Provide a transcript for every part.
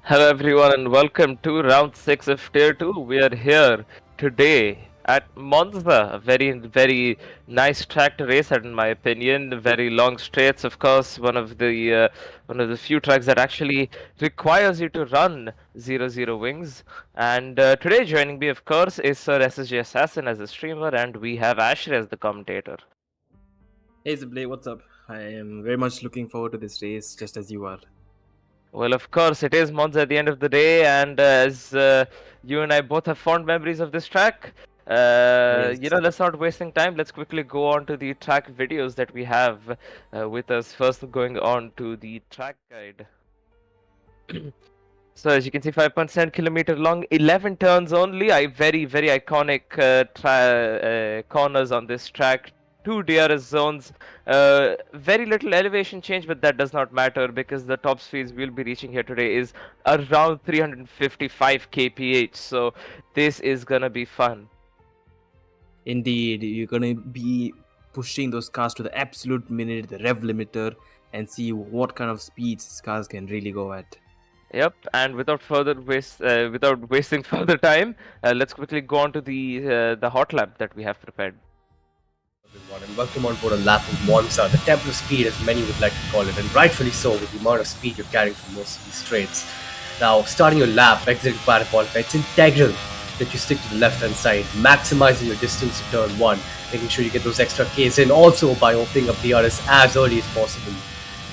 Hello everyone and welcome to round 6 of Tier 2. We are here today at Monza, a very nice track to race at in my opinion. Very long straights, of course, one of the few tracks that actually requires you to run 0-0 wings. And today joining me of course is Sir SSG Assassin as a streamer, and we have Asher as the commentator. Hey Ziblay, what's up? I am very much looking forward to this race, just as you are. Well, of course, it is Monza at the end of the day, and as you and I both have fond memories of this track, Yes. let's not wasting time. Let's quickly go on to the track videos that we have with us. First, going on to the track guide. So as you can see, 5.7 kilometer long, 11 turns only. Very iconic corners on this track. Two DRS zones. Very little elevation change, but that does not matter because the top speeds we'll be reaching here today is around 355 kph. So this is gonna be fun. Indeed, you're gonna be pushing those cars to the absolute minute, the rev limiter, and see what kind of speeds these cars can really go at. Yep, and without wasting further time, let's quickly go on to the hot lap that we have prepared. Everyone, and welcome on board a lap of Monza, the temple of speed as many would like to call it, and rightfully so with the amount of speed you're carrying through most of these straights. Now, starting your lap, exiting parabolic, it's integral that you stick to the left hand side, maximizing your distance to turn 1, making sure you get those extra Ks in, also by opening up DRS as early as possible.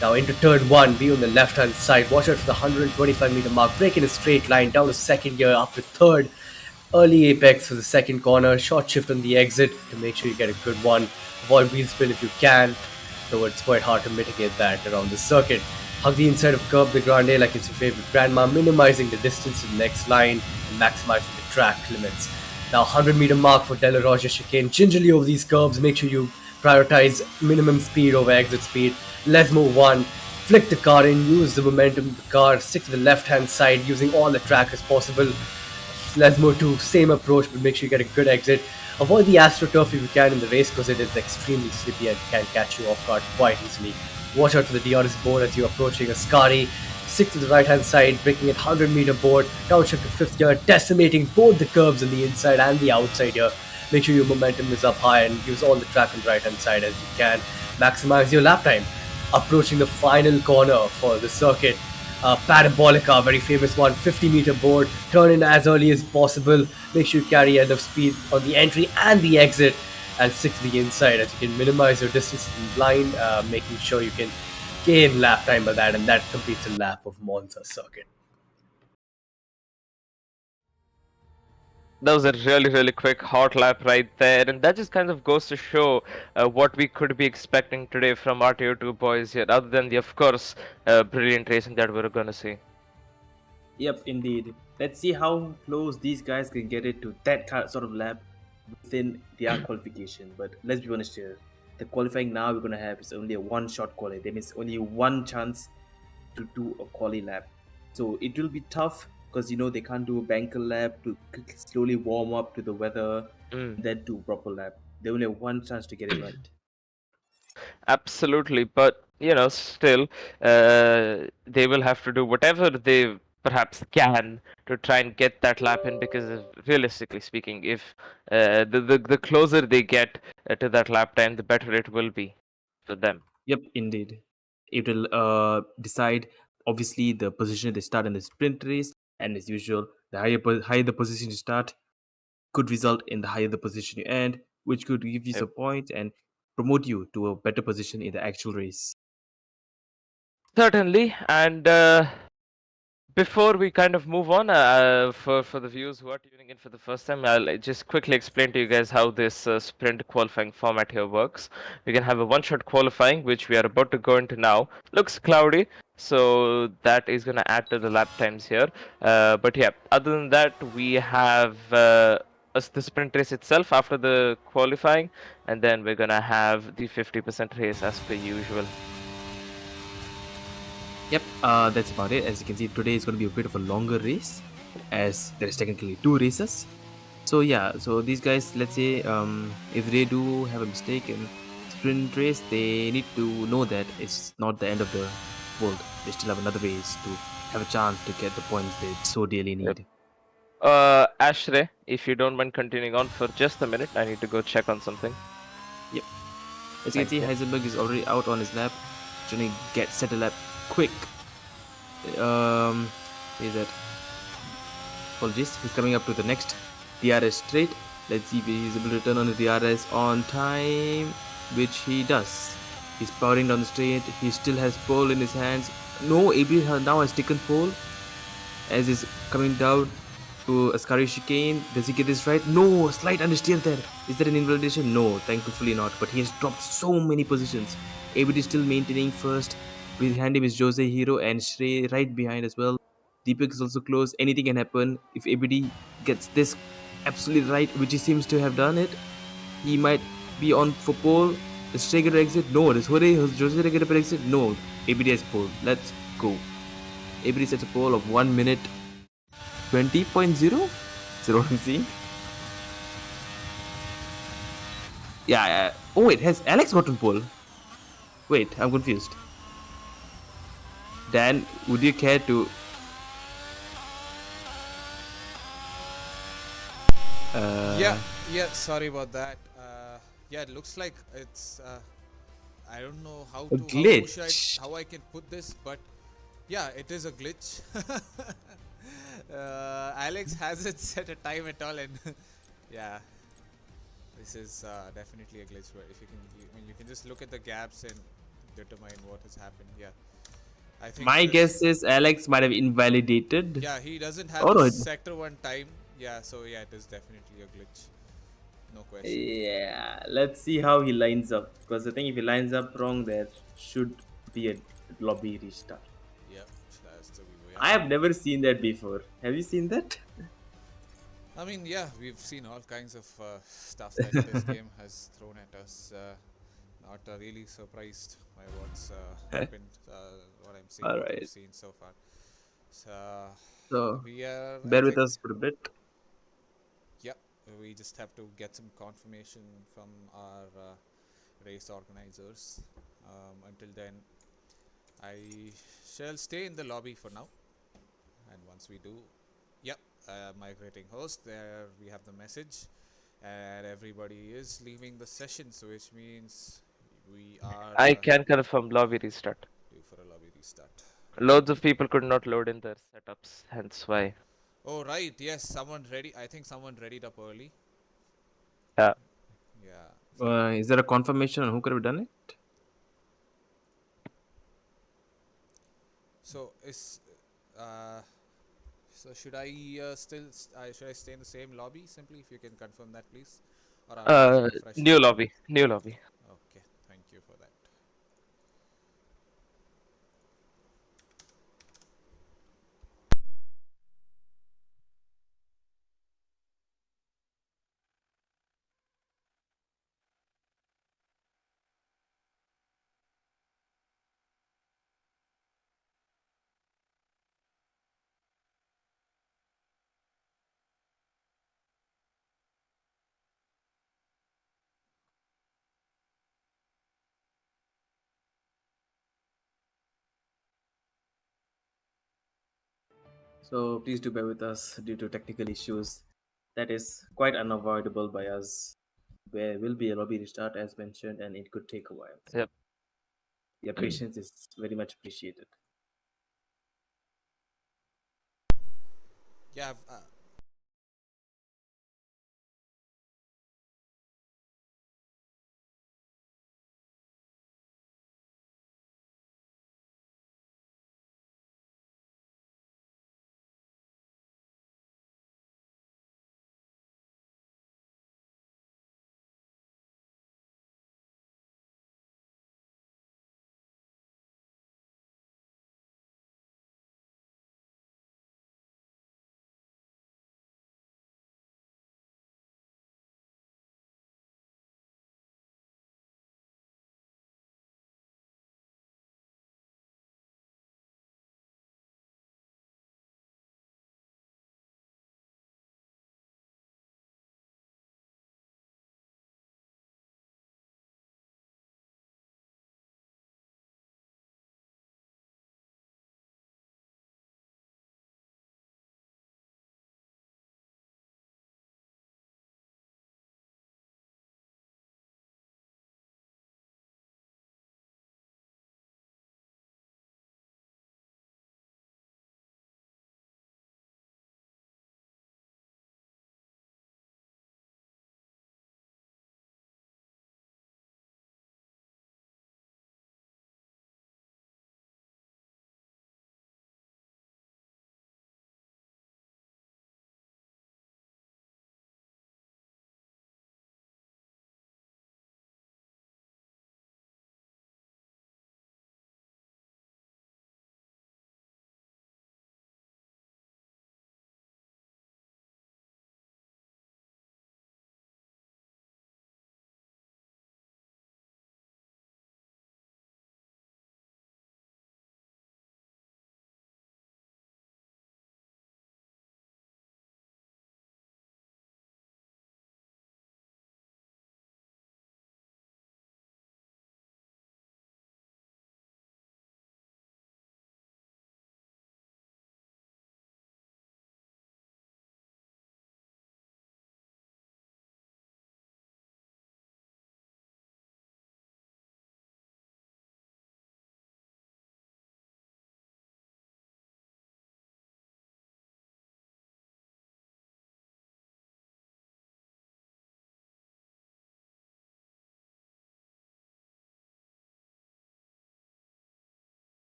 Now into turn 1, be on the left hand side, watch out for the 125 meter mark, break in a straight line, down to second gear, up to third, early apex for the second corner, short shift on the exit to make sure you get a good one, avoid wheel spin if you can, though it's quite hard to mitigate that around the circuit. Hug the inside of curb the grande like it's your favorite grandma, minimizing the distance to the next line and maximizing the track limits. Now 100 meter mark for Della Roger chicane, gingerly over these curbs, make sure you prioritize minimum speed over exit speed. Let's move on. Flick the car in, use the momentum of the car, stick to the left hand side using all the track as possible. Lesmo 2, same approach, but make sure you get a good exit. Avoid the AstroTurf if you can in the race because it is extremely slippy and can catch you off guard quite easily. Watch out for the DRS board as you're approaching a Scari. Stick to the right hand side, breaking at 100 meter board, downshift to 5th gear, decimating both the curves on the inside and the outside here. Make sure your momentum is up high and use all the track on the right hand side as you can. Maximize your lap time. Approaching the final corner for the circuit. Parabolica, very famous one, 50 meter board, turn in as early as possible, make sure you carry enough speed on the entry and the exit, and stick to the inside as you can minimize your distance in line, making sure you can gain lap time by that, and that completes a lap of Monza circuit. That was a really quick hot lap right there, and that just kind of goes to show what we could be expecting today from our Tier 2 boys here, other than the, of course, brilliant racing that we're gonna see. Yep, indeed. Let's see how close these guys can get it to that sort of lap within their qualification. But let's be honest here. The qualifying now we're going to have is only a one-shot quali. That means only one chance to do a quali lap. So it will be tough because, they can't do a banker lap to slowly warm up to the weather and then do a proper lap. They only have one chance to get it right. Absolutely, but still, they will have to do whatever they perhaps can to try and get that lap in, because realistically speaking, if the closer they get to that lap time, the better it will be for them. Yep, indeed. It will decide, obviously, the position they start in the sprint race, and as usual, the higher the position you start could result in the higher the position you end, which could give you some points and promote you to a better position in the actual race. Certainly, and before we kind of move on, for the viewers who are tuning in for the first time, I'll just quickly explain to you guys how this sprint qualifying format here works. We can have a one-shot qualifying, which we are about to go into now. Looks cloudy, so that is going to add to the lap times here. But yeah, other than that, we have the sprint race itself after the qualifying, and then we're going to have the 50% race as per usual. Yep, that's about it. As you can see, today is going to be a bit of a longer race, as there is technically 2 races. So yeah, so these guys, let's say, if they do have a mistake in sprint race, they need to know that it's not the end of the world. They still have another race to have a chance to get the points they so dearly need. Ashray, if you don't mind continuing on for just a minute, I need to go check on something. Yep. As you can see, Heisenberg is already out on his lap. Trying to get set a lap quick. Is that? Apologies. He's coming up to the next DRS straight. Let's see if he's able to turn on the DRS on time, which he does. He's powering down the straight. He still has pole in his hands. No, AB now has taken pole as he's coming down to a scurry chicane. Does he get this right? No, slight understeer there. Is there an invalidation? No, thankfully not. But he has dropped so many positions. ABD is still maintaining first. Behind him is Jose Hero and Shrey right behind as well. Deepak is also close. Anything can happen. If ABD gets this absolutely right, which he seems to have done it, he might be on for pole. Is Shrey going to exit? No. Is Jose going to exit? No. ABD has pole. Let's go. ABD sets a pole of 1 minute 20.0? Is that what I'm seeing? Yeah. Oh, wait. Has Alex gotten pole? Wait, I'm confused. Dan, would you care to... Yeah, sorry about that. Yeah, it looks like it's... I don't know how A to... glitch. How I can put this, but... Yeah, it is a glitch. Alex hasn't set a time at all, and yeah, this is definitely a glitch. Where if you can, you can just look at the gaps and determine what has happened. Yeah, I think My guess is Alex might have invalidated. Yeah, he doesn't have Oh, no. sector 1 time. Yeah, so yeah, it is definitely a glitch. No question. Yeah, let's see how he lines up. Because I think if he lines up wrong, there should be a lobby restart. Yeah, that's the view. Yeah. I have never seen that before. Have you seen that? I mean, yeah, we've seen all kinds of stuff that this game has thrown at us. Not really surprised by what's happened, what I'm seeing, what we've seen so far. So, we are. bear with us for a bit. Yeah, we just have to get some confirmation from our race organizers. Until then, I shall stay in the lobby for now. And once we do, yep, migrating host, there we have the message. And everybody is leaving the session, so which means we are... I can confirm lobby restart. Due for a lobby restart. Loads of people could not load in their setups, hence why. Oh, right, yes, someone ready. I think someone readied up early. Yeah. Yeah. Is there a confirmation on who could have done it? So is so should I should I stay in the same lobby simply? If you can confirm that, please. Or new lobby. New lobby. Okay, thank you for that. So please do bear with us due to technical issues. That is quite unavoidable by us. There will be a lobby restart as mentioned, and it could take a while. So Yep. your patience is very much appreciated. Yeah,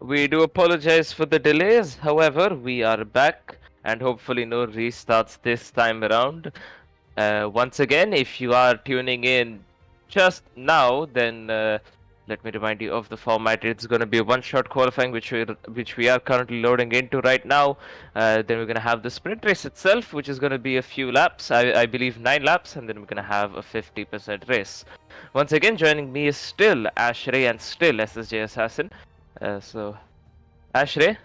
We do apologize for the delays. However, we are back, and hopefully no restarts this time around. Once again, if you are tuning in just now, then let me remind you of the format. It's going to be a one-shot qualifying, which we are currently loading into right now. Then we're going to have the sprint race itself, which is going to be a few laps. I believe 9 laps, and then we're going to have a 50% race. Once again, joining me is still Ashray and still SSJ Assassin. So, Ashray,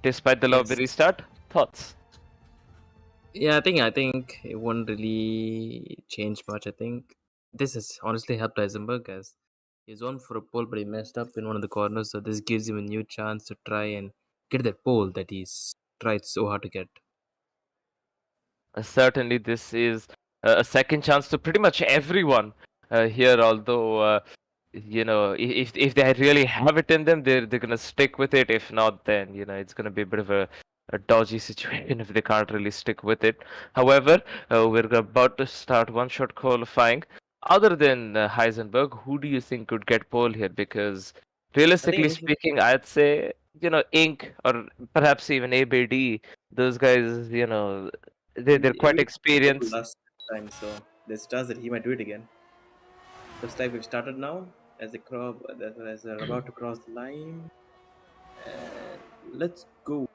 despite the lobby Yes. restart, thoughts? Yeah, I think it won't really change much. I think this has honestly helped Heisenberg as he's on for a pole, but he messed up in one of the corners. So this gives him a new chance to try and get that pole that he's tried so hard to get. Certainly, this is a second chance to pretty much everyone here. Although, if they really have it in them, they're gonna stick with it. If not, then it's gonna be a bit of a dodgy situation if they can't really stick with it. However, we're about to start one-shot qualifying. Other than Heisenberg, who do you think could get pole here? Because I think realistically initially, speaking, I'd say Inc. or perhaps even ABD. Those guys, they're he quite already got pole experienced. last time, so there's chance that he might do it again. Looks like we've started now as as they're about to cross the line. And let's go.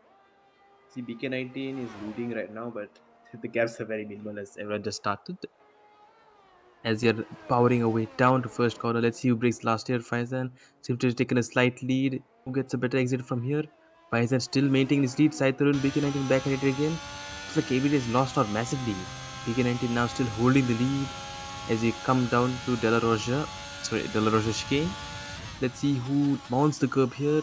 See, BK19 is leading right now, but the gaps are very minimal as everyone just started. As you're powering away down to first corner, let's see who breaks last year. Faizan seems to have taken a slight lead. Who gets a better exit from here? Faizan still maintaining his lead. Sai Tarun, BK19 back at it again. Looks like ABD has lost out massively. BK19 now still holding the lead as we come down to De La Roja chicane. Let's see who mounts the curb here.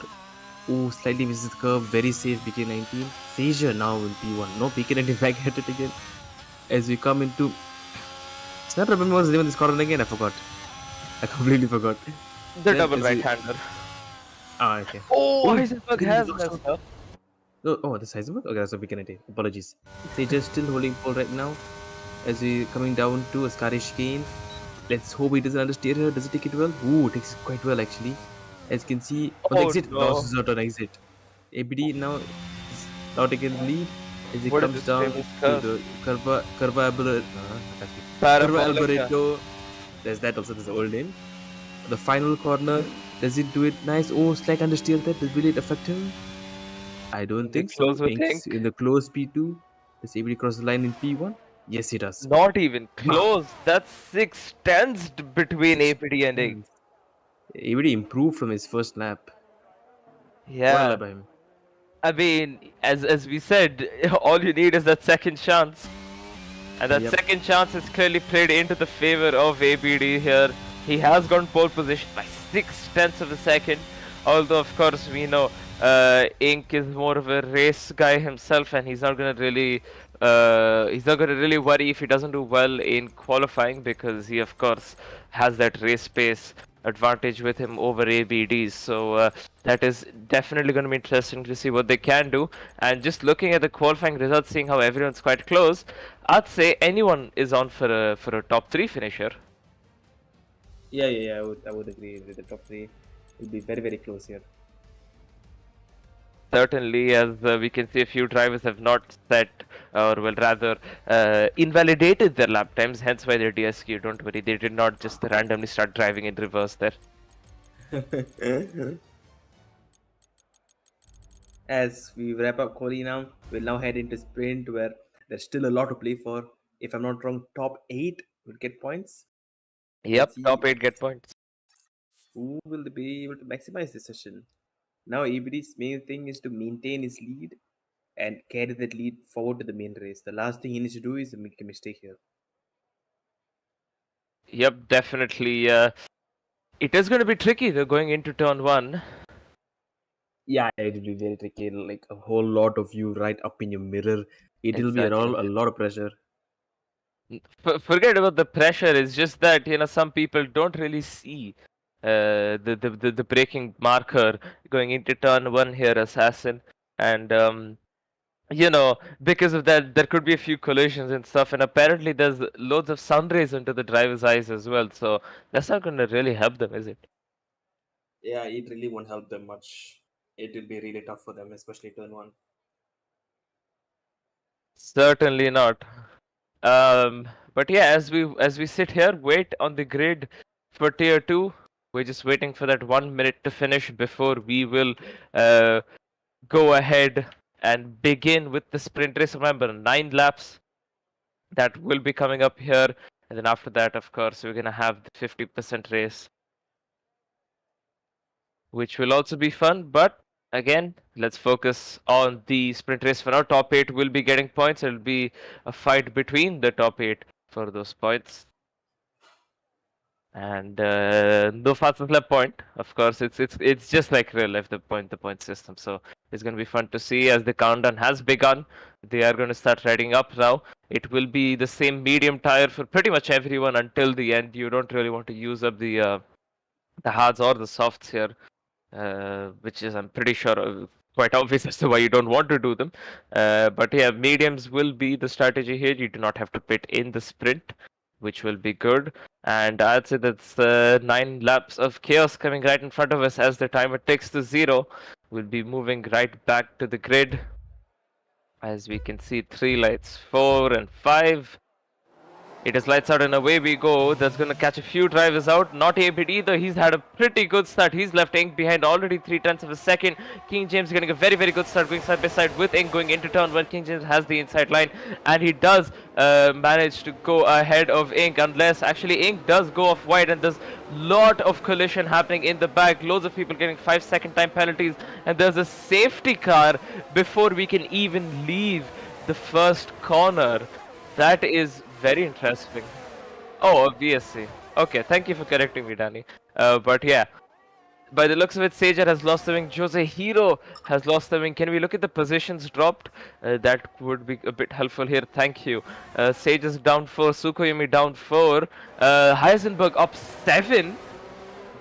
Oh, slightly misses the curve. Very safe, BK19. Seizure now in P1. No, BK19 back at it again. As we come into. I not remember what's the name of this corner again. I forgot. I completely forgot. The Then double as we. right-hander. Okay. Oh, Oh, Heisenberg then he has lost out. messed up. Oh, this Heisenberg? Okay, that's a BK19. Apologies. Seizure still holding pole right now. As we coming down to a Scarish chicane. Let's hope he doesn't understeer here. Does he take it well? Ooh, takes it quite well actually. As you can see on the Oh exit, no. loses out on exit. ABD now is now taking the lead as he What is comes this down famous to curve? the Curva Parabolica. Alboreto. There's that also, there's the old name. The final corner, does it do it nice? Oh, slight understeer there. Will it affect him? I don't The think so. close with Ink's Ink. in the close P2. Does ABD cross the line in P1? Yes, he does. Not even Wow. close. That's 6 tenths between 6 APD and Ink. tenths. ABD improved from his first lap. What a Yeah. lap by him. I mean, as we said, all you need is that second chance. And that Yep. second chance is clearly played into the favor of ABD here. He has gone pole position by 6 tenths of a second. Although, of course, we know Ink is more of a race guy himself, and he's not gonna really worry if he doesn't do well in qualifying because he, of course, has that race pace advantage with him over ABDs. So that is definitely going to be interesting to see what they can do. And just looking at the qualifying results, seeing how everyone's quite close, I'd say anyone is on for a top 3 finisher. Yeah. I would agree with the top three. Will be very, very close here. Certainly, as we can see, a few drivers have not set, or well, rather, invalidated their lap times, hence why they're DSQ. Don't worry, they did not just randomly start driving in reverse there. As we wrap up quali now, we'll now head into sprint where there's still a lot to play for. If I'm not wrong, top 8 will get points. Let's Yep, see top 8 get points. who will be able to maximize this session. Now, ABD's main thing is to maintain his lead and carry that lead forward to the main race. The last thing he needs to do is to make a mistake here. Yep, definitely. It is going to be tricky though going into turn 1. Yeah, it will be very tricky. Like a whole lot of you right up in your mirror. It will be Exactly. a lot of pressure. Forget about the pressure. It's just that some people don't really see the braking marker going into turn 1 here, assassin, and because of that, there could be a few collisions and stuff. And apparently, there's loads of sun rays into the driver's eyes as well. So that's not going to really help them, is it? Yeah, it really won't help them much. it will be really tough for them, especially turn one. Certainly not. But yeah, as we sit here, wait on the grid for tier 2. We're just waiting for that 1 minute to finish before we will uh, go ahead and begin with the sprint race. Remember, 9 laps that will be coming up here, and then after that, of course, we're gonna have the 50% race, which will also be fun. But again, let's focus on the sprint race for now. Top 8 will be getting points. It'll be a fight between the top 8 for those points. And no fastest lap point. Of course, it's just like real life, the point system. So it's gonna be fun to see as the countdown has begun. They are going to start riding up now. It will be the same medium tire for pretty much everyone until the end. You don't really want to use up the hards or the softs here, which is, I'm pretty sure, quite obvious as to why you don't want to do them. But yeah, mediums will be the strategy here. You do not have to pit in the sprint, which will be good. And I'd say that's 9 laps of chaos coming right in front of us as the timer ticks to 0. We'll be moving right back to the grid. As we can see, 3 lights, 4 and 5. It is lights out and away we go. That's going to catch a few drivers out. Not Abid either. He's had a pretty good start. He's left Ink behind already 3/10 of a second. King James getting a very, very good start going side by side with Ink going into turn when King James has the inside line. And he does manage to go ahead of Ink, unless actually Ink does go off wide, and there's lot of collision happening in the back. Loads of people getting 5-second time penalties. And there's a safety car before we can even leave the first corner. That is very interesting. Oh, VSC. Okay, thank you for correcting me, Danny. But yeah, by the looks of it, Sager has lost the wing. Jose Hero has lost the wing. Can we look at the positions dropped? That would be a bit helpful here. Thank you. Sage is down 4. Sukoyumi down 4. Heisenberg up 7.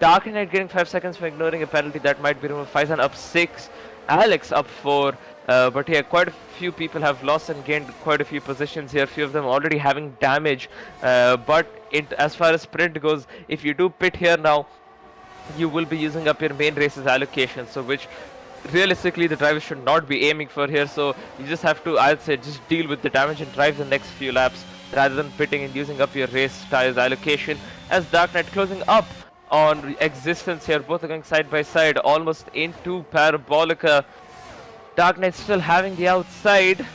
Dark Knight getting 5 seconds for ignoring a penalty that might be removed. Faizan up 6. Alex up 4. But yeah, quite a few people have lost and gained quite a few positions here. Few of them already having damage. But as far as sprint goes, if you do pit here now, you will be using up your main race's allocation. So which realistically the drivers should not be aiming for here. So you just have to, I'd say, just deal with the damage and drive the next few laps rather than pitting and using up your race tires allocation. As Dark Knight closing up on existence here, both are going side by side, almost into Parabolica. Dark Knight still having the outside,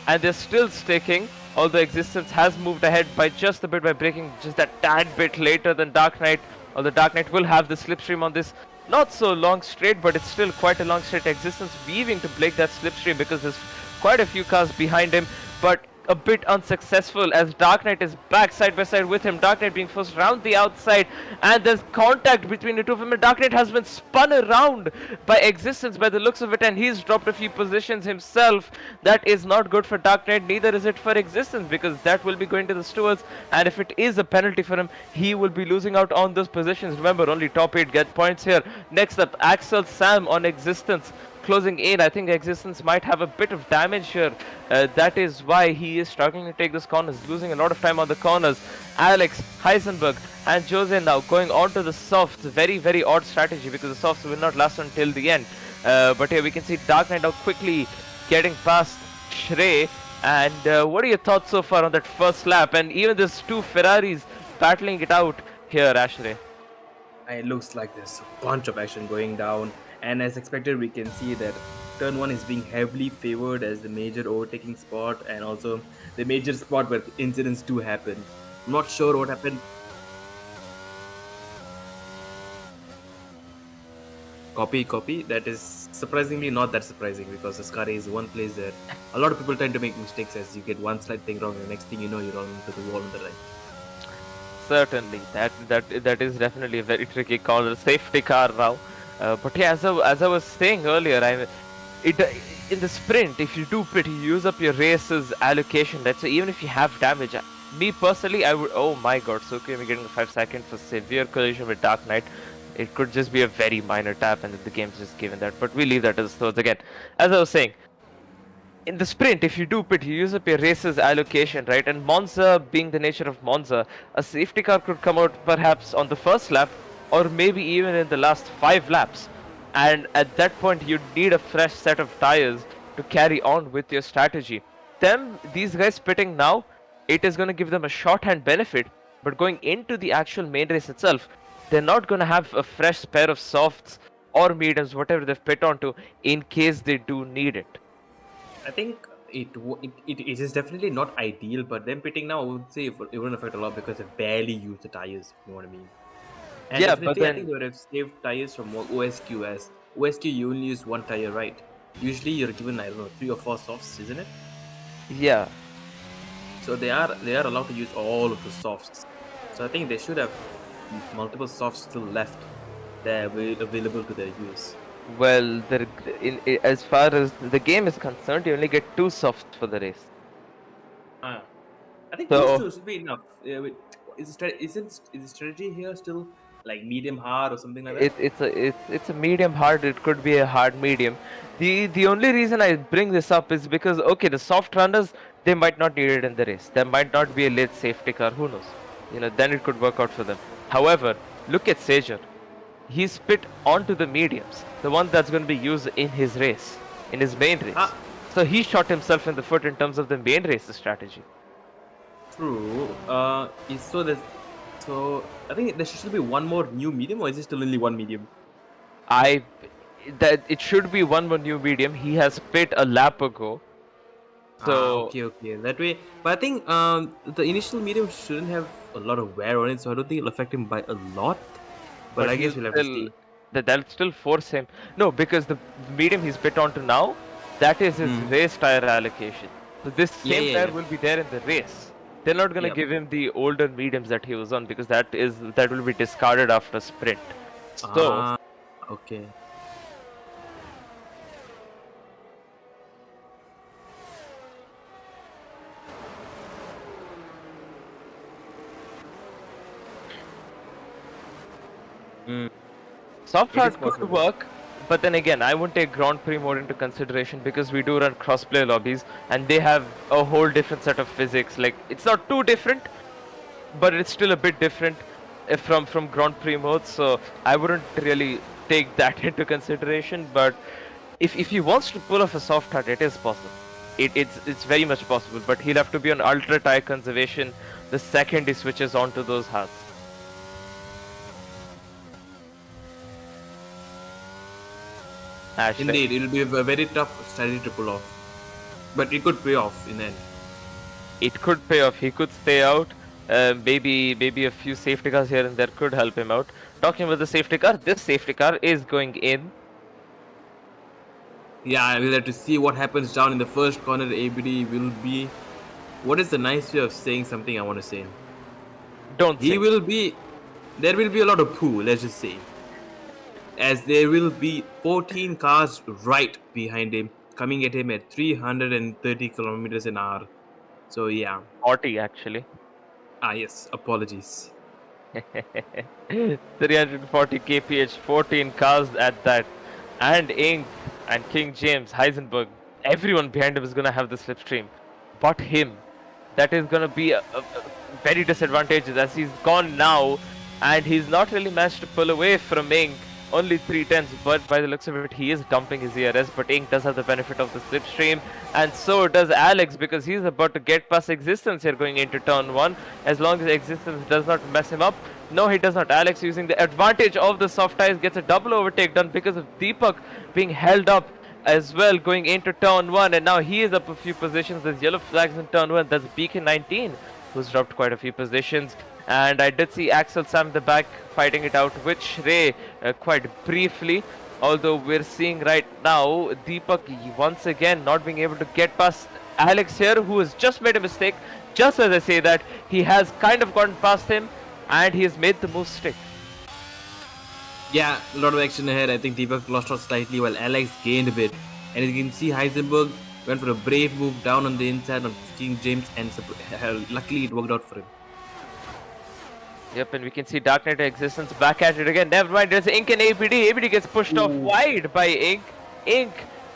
and they're still sticking, although existence has moved ahead by just a bit by breaking just that tad bit later than Dark Knight. Although Dark Knight will have the slipstream on this not so long straight, but it's still quite a long straight. Existence weaving to break that slipstream because there's quite a few cars behind him, but a bit unsuccessful as Dark Knight is back side by side with him. Dark Knight being forced around the outside, and there's contact between the two of them. And Dark Knight has been spun around by existence by the looks of it, and he's dropped a few positions himself. That is not good for Dark Knight, neither is it for existence, because that will be going to the stewards, and if it is a penalty for him, he will be losing out on those positions. Remember, only top 8 get points here. Next up, Axel Sam on existence, closing in. I think existence might have a bit of damage here. That is why he is struggling to take this corners, losing a lot of time on the corners. Alex, Heisenberg, and Jose now going on to the softs. Very, very odd strategy because the softs will not last until the end. But here we can see Dark Knight now quickly getting past Shrey. And what are your thoughts so far on that first lap? And even there's 2 Ferraris battling it out here, Ashray. It looks like there's a bunch of action going down. And as expected, we can see that turn 1 is being heavily favored as the major overtaking spot, and also the major spot where incidents do happen. I'm not sure what happened. Copy. That is surprisingly not that surprising because Ascari is one place that a lot of people tend to make mistakes as you get one slight thing wrong, and the next thing you know, you're on into the wall on the right. Certainly, that is definitely a very tricky call. The safety car now. But yeah, as I was saying earlier, in the sprint, if you do pit, you use up your race's allocation. Let's say even if you have damage. Me personally, I would. Oh my God, Sukoyumi getting a 5 second for severe collision with Dark Knight. It could just be a very minor tap, and the game's just given that. But we leave that as thoughts again. As I was saying, in the sprint, if you do pit, you use up your race's allocation, right? And Monza, being the nature of Monza, a safety car could come out perhaps on the first lap, or maybe even in the last 5 laps. and at that point you need a fresh set of tires to carry on with your strategy. These guys pitting now, it is going to give them a shorthand benefit, but going into the actual main race itself, they're not going to have a fresh pair of softs or mediums, whatever they've pit onto, in case they do need it. I think it is definitely not ideal, but them pitting now, I would say it wouldn't affect a lot because they barely use the tires, if you know what I mean. And Yeah, but definitely, I think then they would have saved tires from OSQ, as OSQ you only use one tire, right? Usually you're given, I don't know, 3 or 4 softs, isn't it? yeah, So they are allowed to use all of the softs. So I think they should have multiple softs still left there available to their use. well, as far as the game is concerned, you only get 2 softs for the race. Ah, I think So- those two should be enough. Is the strategy here still like medium hard or something like that? It's a medium hard. It could be a hard medium. The only reason I bring this up is because, okay, the soft runners, they might not need it in the race. There might not be a late safety car. Who knows? Then it could work out for them. However, look at Sager. He's pit onto the mediums, the one that's going to be used in his race, in his main race. Ah. So he shot himself in the foot in terms of the main race strategy. True. So I think there should be one more new medium, or is it still only one medium? That it should be one more new medium. He has pit a lap ago. So okay. That way, but I think the initial medium shouldn't have a lot of wear on it, so I don't think it'll affect him by a lot. But I guess we'll have to see. That'll still force him. No, because the medium he's pit onto now, that is his race tire allocation. So this same tire will be there in the race. They're not gonna give him the older mediums that he was on, because that will be discarded after sprint. So Okay. soft It is hard could possible. work, but then again, I wouldn't take Grand Prix mode into consideration because we do run crossplay lobbies and they have a whole different set of physics. Like, it's not too different, but it's still a bit different from Grand Prix mode. So I wouldn't really take that into consideration. But if he wants to pull off a soft hard, it is possible. It's very much possible. But he'll have to be on ultra tire conservation the second he switches onto those hards. Ashley. Indeed, it'll be a very tough strategy to pull off, but it could pay off in the end. It could pay off. He could stay out. Maybe a few safety cars here and there could help him out. Talking about the safety car, this safety car is going in. Yeah, we'll have to see what happens down in the first corner. ABD will be. What is the nice way of saying something I want to say? Don't He say. will be. There will be a lot of poo, let's just say. As there will be 14 cars right behind him, coming at him at 330 kilometers an hour. So, yeah. 40 actually. Yes, apologies. 340 kph, 14 cars at that. And Ink and King James, Heisenberg, everyone behind him is going to have the slipstream. But him. That is going to be a very disadvantageous as he's gone now. And he's not really managed to pull away from Ink. Only 3/10, but by the looks of it, he is dumping his ERS. But Ink does have the benefit of the slipstream, and so does Alex, because he's about to get past Existence here going into turn 1. As long as Existence does not mess him up. No, he does not. Alex, using the advantage of the soft tires, gets a double overtake done because of Deepak being held up as well going into turn 1. And now he is up a few positions. There's yellow flags in turn 1. That's BK19, who's dropped quite a few positions. And I did see Axel Sam in the back fighting it out with Shrey quite briefly. Although we're seeing right now Deepak once again not being able to get past Alex here, who has just made a mistake. Just as I say that, he has kind of gotten past him and he has made the move stick. Yeah, a lot of action ahead. I think Deepak lost out slightly while Alex gained a bit. And as you can see, Heisenberg went for a brave move down on the inside of King James, and luckily it worked out for him. Yep, and we can see Dark Knight Existence back at it again. Never mind, there's Ink and ABD. ABD gets pushed off wide by Ink. Ink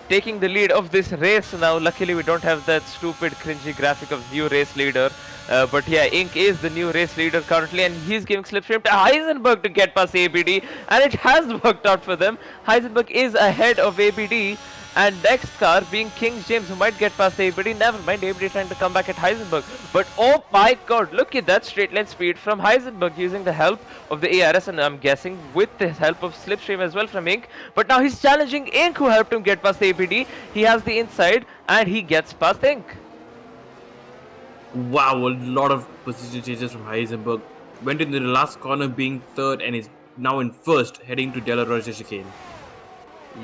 taking the lead of this race now. Luckily, we don't have that stupid, cringy graphic of new race leader. But yeah, Ink is the new race leader currently, and he's giving slipstream to Heisenberg to get past ABD, and it has worked out for them. Heisenberg is ahead of ABD, and next car being King James, who might get past ABD. Never mind, ABD trying to come back at Heisenberg. But oh my god, look at that straight line speed from Heisenberg using the help of the ARS, and I'm guessing with the help of slipstream as well from Ink. But now he's challenging Ink, who helped him get past ABD. He has the inside, and he gets past Ink. Wow, a lot of position changes from Heisenberg. Went into the last corner being third and is now in first, heading to Delarose chicane.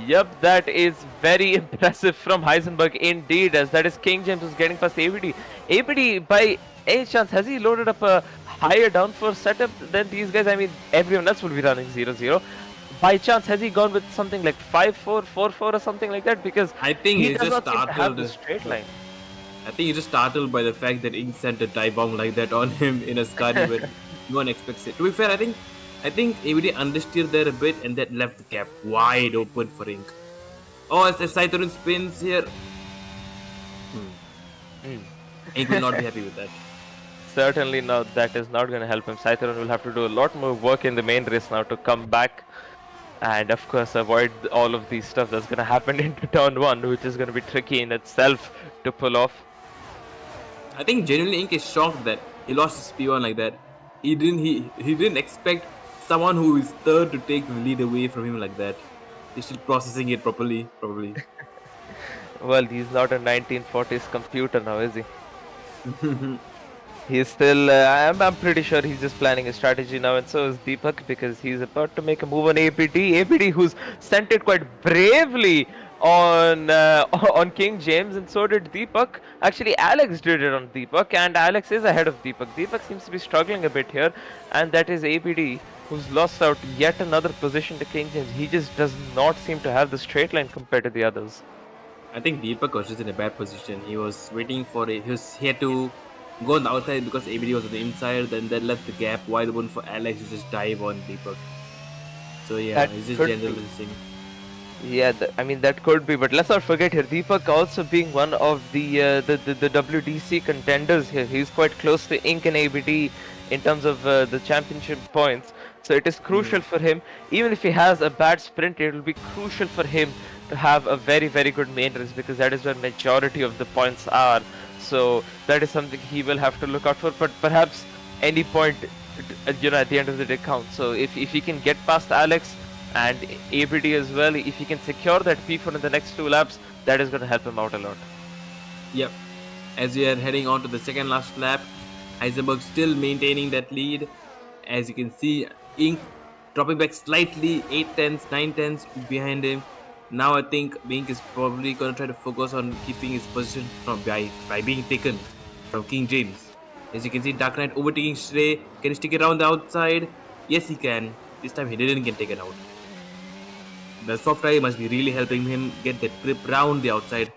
Yep, that is very impressive from Heisenberg indeed, as that is King James who's getting past ABD. ABD, by any chance, has he loaded up a higher downforce setup than these guys? I mean, everyone else will be running 0-0. By chance, has he gone with something like 5-4, 4-4 or something like that? Because I think he he does just not seem to have the startled. straight line. I think he just startled by the fact that Ink sent a dive bomb like that on him in a Scotty where no one expects it. To be fair, I think ABD understeered there a bit and that left the gap wide open for Ink. Oh, as Sai Tarun spins here. Ink will not be happy with that. Certainly not. That is not going to help him. Sai Tarun will have to do a lot more work in the main race now to come back. And of course avoid all of these stuff that's going to happen into turn 1, which is going to be tricky in itself to pull off. I think genuinely Ink is shocked that he lost his P1 like that. He didn't expect someone who is third to take the lead away from him like that. He's still processing it properly, probably. Well, he's not a 1940s computer now, is he? He's still, I'm pretty sure he's just planning a strategy now, and so is Deepak, because he's about to make a move on APD. APD who's sent it quite bravely on on King James, and so did Deepak. Actually, Alex did it on Deepak, and Alex is ahead of Deepak. Deepak seems to be struggling a bit here, and that is APD, who's lost out yet another position to King James. He just does not seem to have the straight line compared to the others. I think Deepak was just in a bad position. He was waiting for it. He had to go on the outside because ABD was on the inside, then that left the gap wide open for Alex to just dive on Deepak. So yeah, That he's just could general be. missing. Yeah, I mean that could be, but let's not forget here, Deepak also being one of the WDC contenders here. He's quite close to Ink and ABD in terms of the championship points. So it is crucial for him. Even if he has a bad sprint, it will be crucial for him to have a very, very good main race, because that is where majority of the points are. So that is something he will have to look out for. But perhaps any point, at the end of the day counts. So if he can get past Alex and ABD as well, if he can secure that P4 in the next 2 laps, that is going to help him out a lot. Yep. As we are heading on to the second last lap, Heisenberg still maintaining that lead. As you can see, Ink dropping back slightly, 8 tenths, 9 tenths behind him. Now I think Ink is probably going to try to focus on keeping his position from by being taken from King James. As you can see, Dark Knight overtaking Shrey. Can he stick it around the outside? Yes, he can. This time he didn't get taken out. The soft tire must be really helping him get that grip round the outside,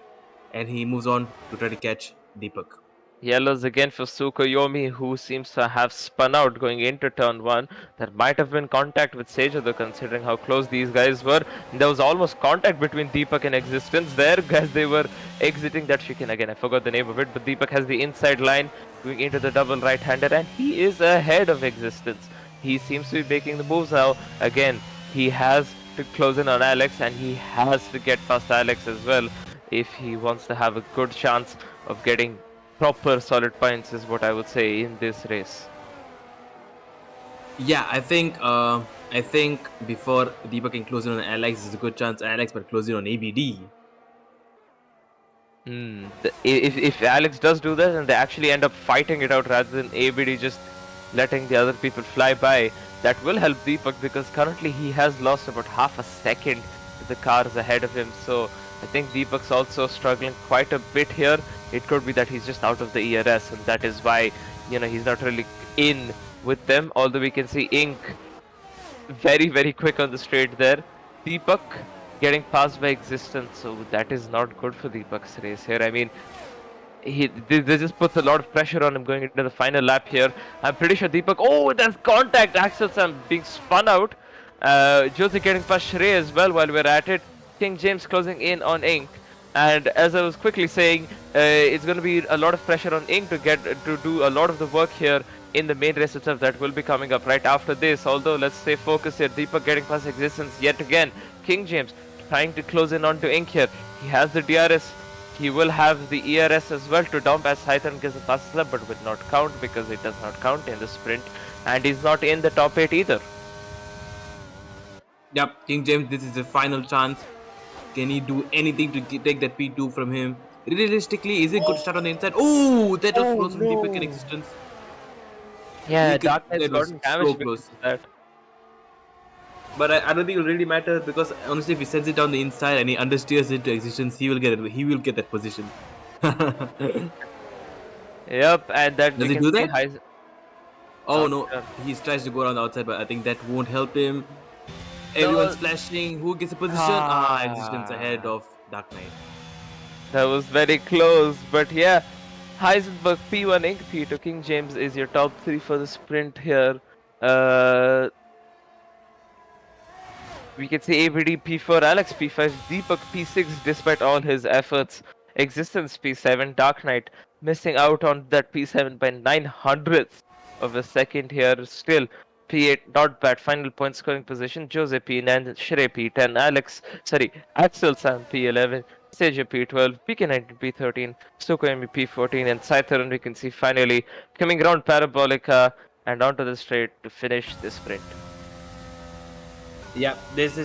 and he moves on to try to catch Deepak. Yellows again for Tsukuyomi, who seems to have spun out going into turn 1. There might have been contact with Sejo though, considering how close these guys were. There was almost contact between Deepak and Existence there as they were exiting that chicane. Again, I forgot the name of it, but Deepak has the inside line going into the double right-hander, and he is ahead of Existence. He seems to be making the moves now. Again, he has to close in on Alex, and he has to get past Alex as well if he wants to have a good chance of getting proper solid points, is what I would say in this race. Yeah, I think before Deepak can close in on Alex, there's a good chance Alex might close in on ABD. If Alex does do that and they actually end up fighting it out rather than ABD just letting the other people fly by, that will help Deepak, because currently he has lost about half a second with the cars ahead of him. So I think Deepak's also struggling quite a bit here. It could be that he's just out of the ERS, and that is why, he's not really in with them. Although we can see Ink very, very quick on the straight there. Deepak getting passed by Existence, so that is not good for Deepak's race here. I mean, they just puts a lot of pressure on him going into the final lap here. I'm pretty sure Deepak, oh, there's contact. Axel Sam being spun out. Jose getting past Shrey as well while we're at it. King James closing in on Ink. And as I was quickly saying, it's going to be a lot of pressure on Ink to do a lot of the work here in the main race itself that will be coming up right after this. Although let's stay focused here. Deepak getting past existence yet again. King James trying to close in onto Ink here. He has the DRS. He will have the ERS as well to dump as Sai Tarun gets the fastest lap, but will not count because it does not count in the sprint, and he's not in the top 8 either. Yep, King James, this is the final chance. Can he do anything to take that P2 from him? Realistically, is it good to start on the inside? Oh, that was close from Deepak in existence. Yeah, Dark Knight's That was gotten so damaged because close. of that. But I don't think it'll really matter because honestly, if he sends it down the inside and he understeers it to existence, he will get it. He will get that position. Yep, and that Does we he can do see that? Oh Not no, sure. he tries to go around the outside, but I think that won't help him. Everyone's flashing. Who gets a position? Existence ahead of Dark Knight. That was very close, but yeah. Heisenberg P1 Inc. P2 King James is your top 3 for the sprint here. We can see ABD P4, Alex P5, Deepak P6 despite all his efforts. Existence P7, Dark Knight missing out on that P7 by 900ths of a second here. Still, P8 not bad. Final point scoring position. Jose P9, Shrey P10, Axel Sam P11, Seja P12, PK19 P13, Sukoemi P14, and Sai Tarun we can see finally coming around Parabolica and onto the straight to finish this sprint. Yeah, this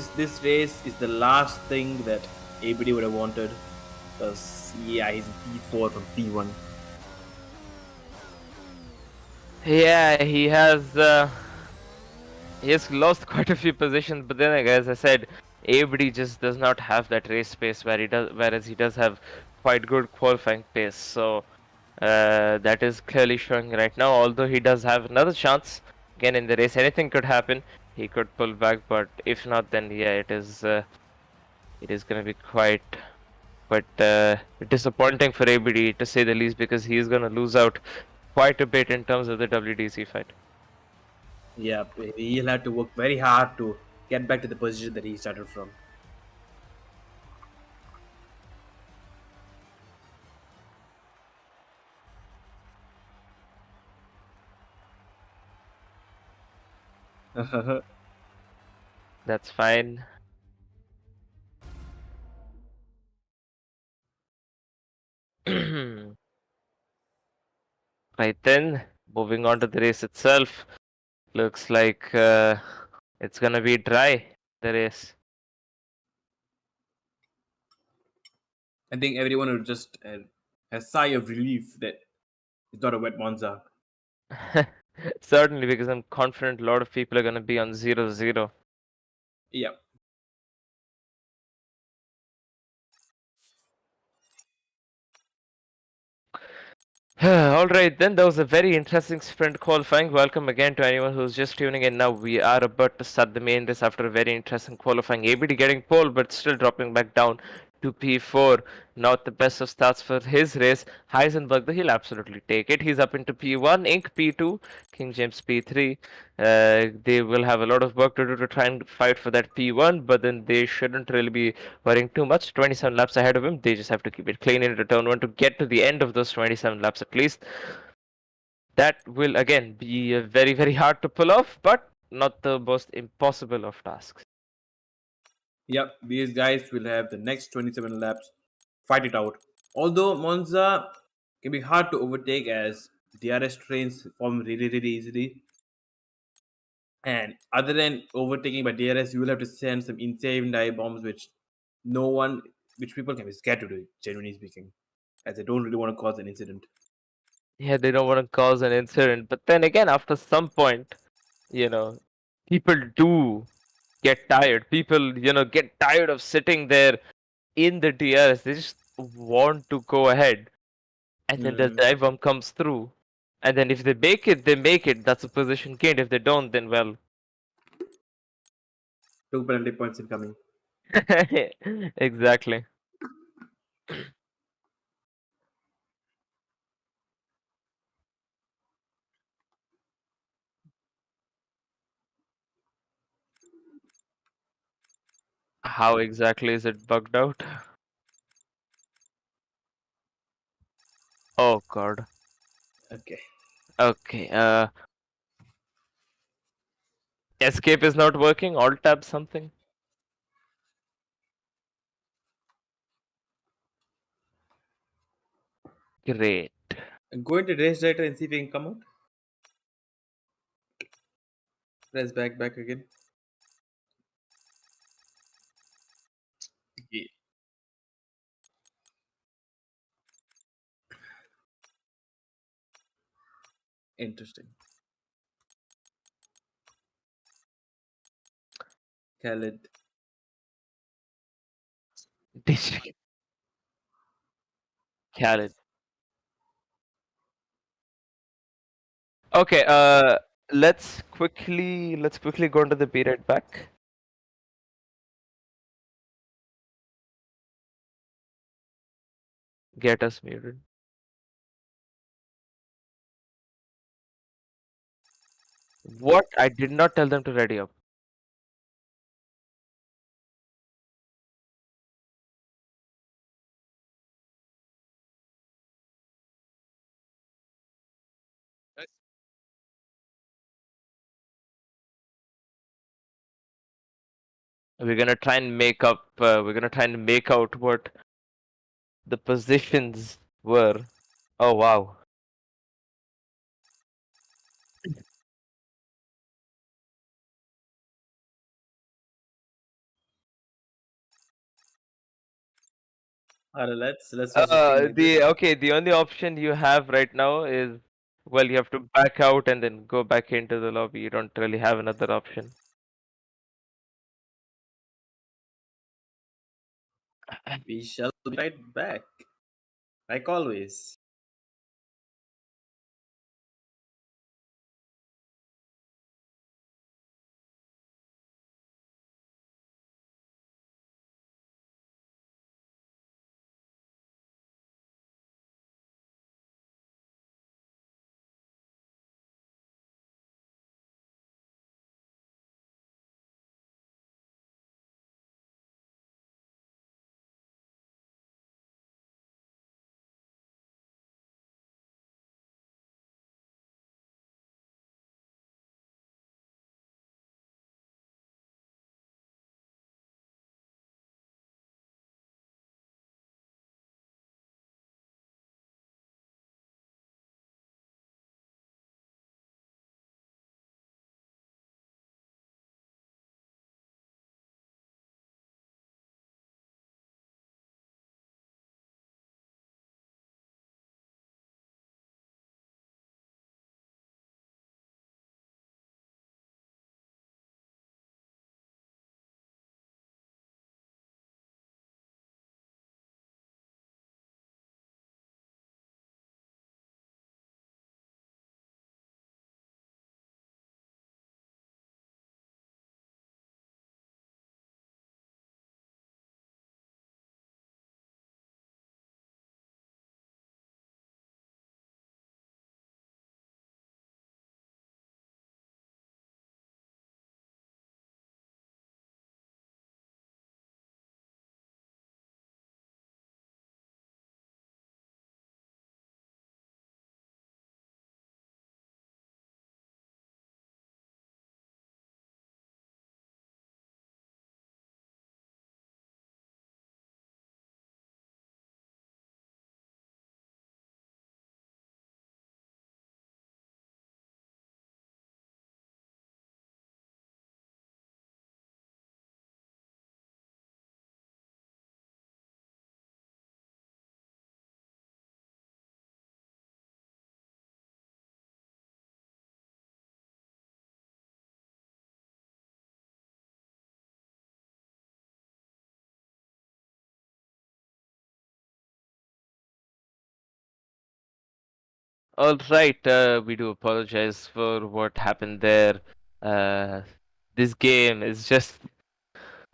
race is the last thing that ABD would have wanted. Because yeah, he's P4 from P1. Yeah, he has lost quite a few positions, but then as I said, ABD just does not have that race pace whereas he does have quite good qualifying pace. So that is clearly showing right now. Although he does have another chance again in the race, anything could happen. He could pull back, but if not, then yeah, it is going to be quite disappointing for ABD to say the least, because he is going to lose out quite a bit in terms of the WDC fight. Yeah, he'll have to work very hard to get back to the position that he started from. That's fine. Right then, moving on to the race itself. Looks like it's gonna be dry, the race. I think everyone would just a sigh of relief that it's not a wet Monza. Certainly, because I'm confident a lot of people are gonna be on 0-0. Yeah. Alright then, that was a very interesting sprint qualifying. Welcome again to anyone who's just tuning in now. We are about to start the main race after a very interesting qualifying. ABD getting pole but still dropping back down to P4. Not the best of starts for his race. Heisenberg, though, he'll absolutely take it. He's up into P1, Inc. P2, King James P3. They will have a lot of work to do to try and fight for that P1, but then they shouldn't really be worrying too much. 27 laps ahead of him. They just have to keep it clean into turn 1 to get to the end of those 27 laps at least. That will again be very, very hard to pull off, but not the most impossible of tasks. Yep, these guys will have the next 27 laps, fight it out. Although Monza can be hard to overtake as DRS trains form really, really easily. And other than overtaking by DRS, you will have to send some insane dive bombs, which people can be scared to do, genuinely speaking, as they don't really want to cause an incident. Yeah, they don't want to cause an incident, but then again, after some point, you know, people do get tired. People, get tired of sitting there in the DRS. They just want to go ahead. And then the dive bomb comes through. And then if they make it, they make it. That's a position gained. If they don't, then well. 2 penalty points incoming. Exactly. How exactly is it bugged out? Oh god. Okay. Okay. Escape is not working. Alt tab something. Great. Go into race director and see if you can come out. Press back again. Yeah. Interesting. Khaled. Khaled. Okay. Let's quickly go into the be right back. Get us muted. What? I did not tell them to ready up. We're gonna try and make up. We're gonna try and make out what the positions were. Oh wow. Alright, let's watch the screen like this. The only option you have right now is, well, you have to back out and then go back into the lobby. You don't really have another option. We shall be right back. Like always. All right. We do apologize for what happened there. Uh, this game is just,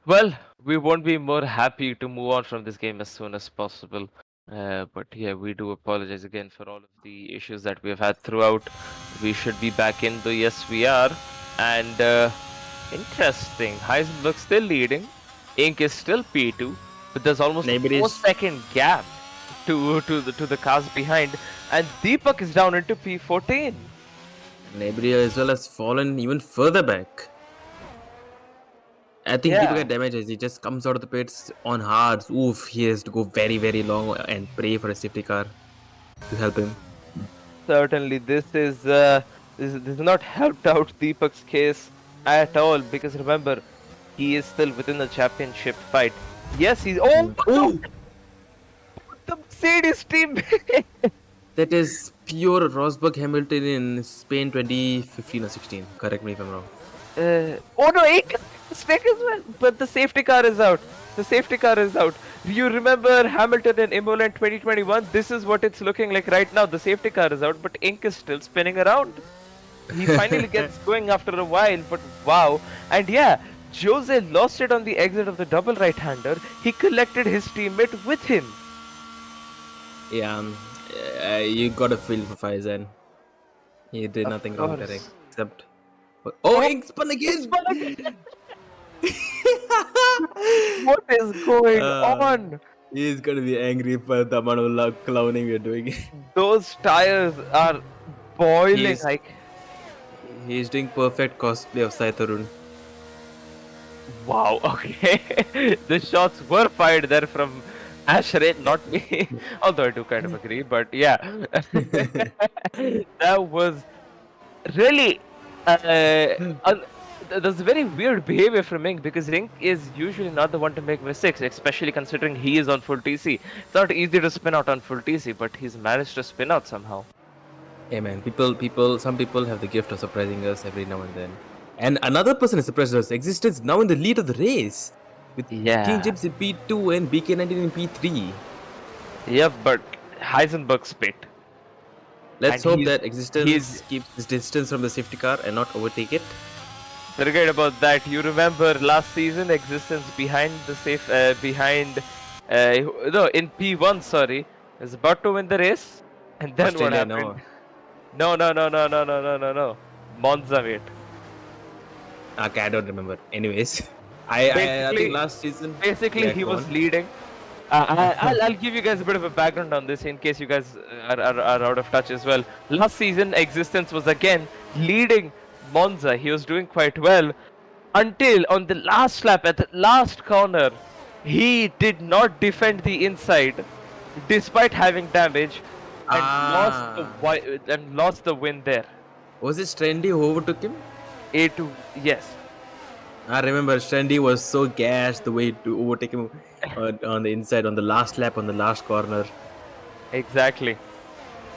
well, we won't be more happy to move on from this game as soon as possible. But yeah, we do apologize again for all of the issues that we've had throughout. We should be back in, though yes, we are. And interesting. Heisenberg still leading. Ink is still P2, but there's almost a Nobody's- 4-second gap to the cars behind, and Deepak is down into P14. Nebria as well has fallen even further back. I think Yeah. Deepak got damage as he just comes out of the pits on hards. Oof, he has to go very, very long and pray for a safety car to help him. Certainly, this is not helped out Deepak's case at all, because remember, he is still within the championship fight. Yes, he's Ooh, the Mercedes team. that is pure Rosberg Hamilton in Spain 2015 or 16. Correct me if I'm wrong. Oh no, Ink is mistake as well. But the safety car is out. The safety car is out. You remember Hamilton in Imola in 2021? This is what it's looking like right now. The safety car is out, but Ink is still spinning around. He finally gets going after a while, but wow. And yeah, Jose lost it on the exit of the double right-hander. He collected his teammate with him. Yeah, you got a feel for Faizan. He did nothing wrong there course. except. Oh, Ink spun again! What is going Uh, on? He's gonna be angry for the amount of clowning we're doing. Those tires are boiling. He's- Like, He's doing perfect cosplay of Sai Tarun. wow, okay. The shots were fired there from Ashray, not me. Although I do kind of agree, but yeah. That was really. There's very weird behavior from Ink, because Ink is usually not the one to make mistakes, especially considering he is on full TC. It's not easy to spin out on full TC, but he's managed to spin out somehow. Hey man, some people have the gift of surprising us every now and then. And another person has surprised us. Existence now in the lead of the race, with Yeah. King Jibs in P2 and BK19 in P3. Yep, but Heisenberg spit. Let's And hope he's- that Existence he's- keeps his distance from the safety car and not overtake it. Forget about that. You remember last season, Existence behind the safe, no, in P1, sorry, is about to win the race, and then what Australia, happened? No. Monza, wait. Okay, I don't remember. Anyways, I Basically- think last season. Basically, Yeah, he go was on. leading. I'll give you guys a bit of a background on this in case you guys are out of touch as well. Last season, Existence was again leading Monza. He was doing quite well until on the last lap at the last corner, he did not defend the inside despite having damage and lost the win there. Was it Strandy who overtook him? Yes. I remember Strandy was so gashed the way to overtake him on the inside on the last lap on the last corner. Exactly.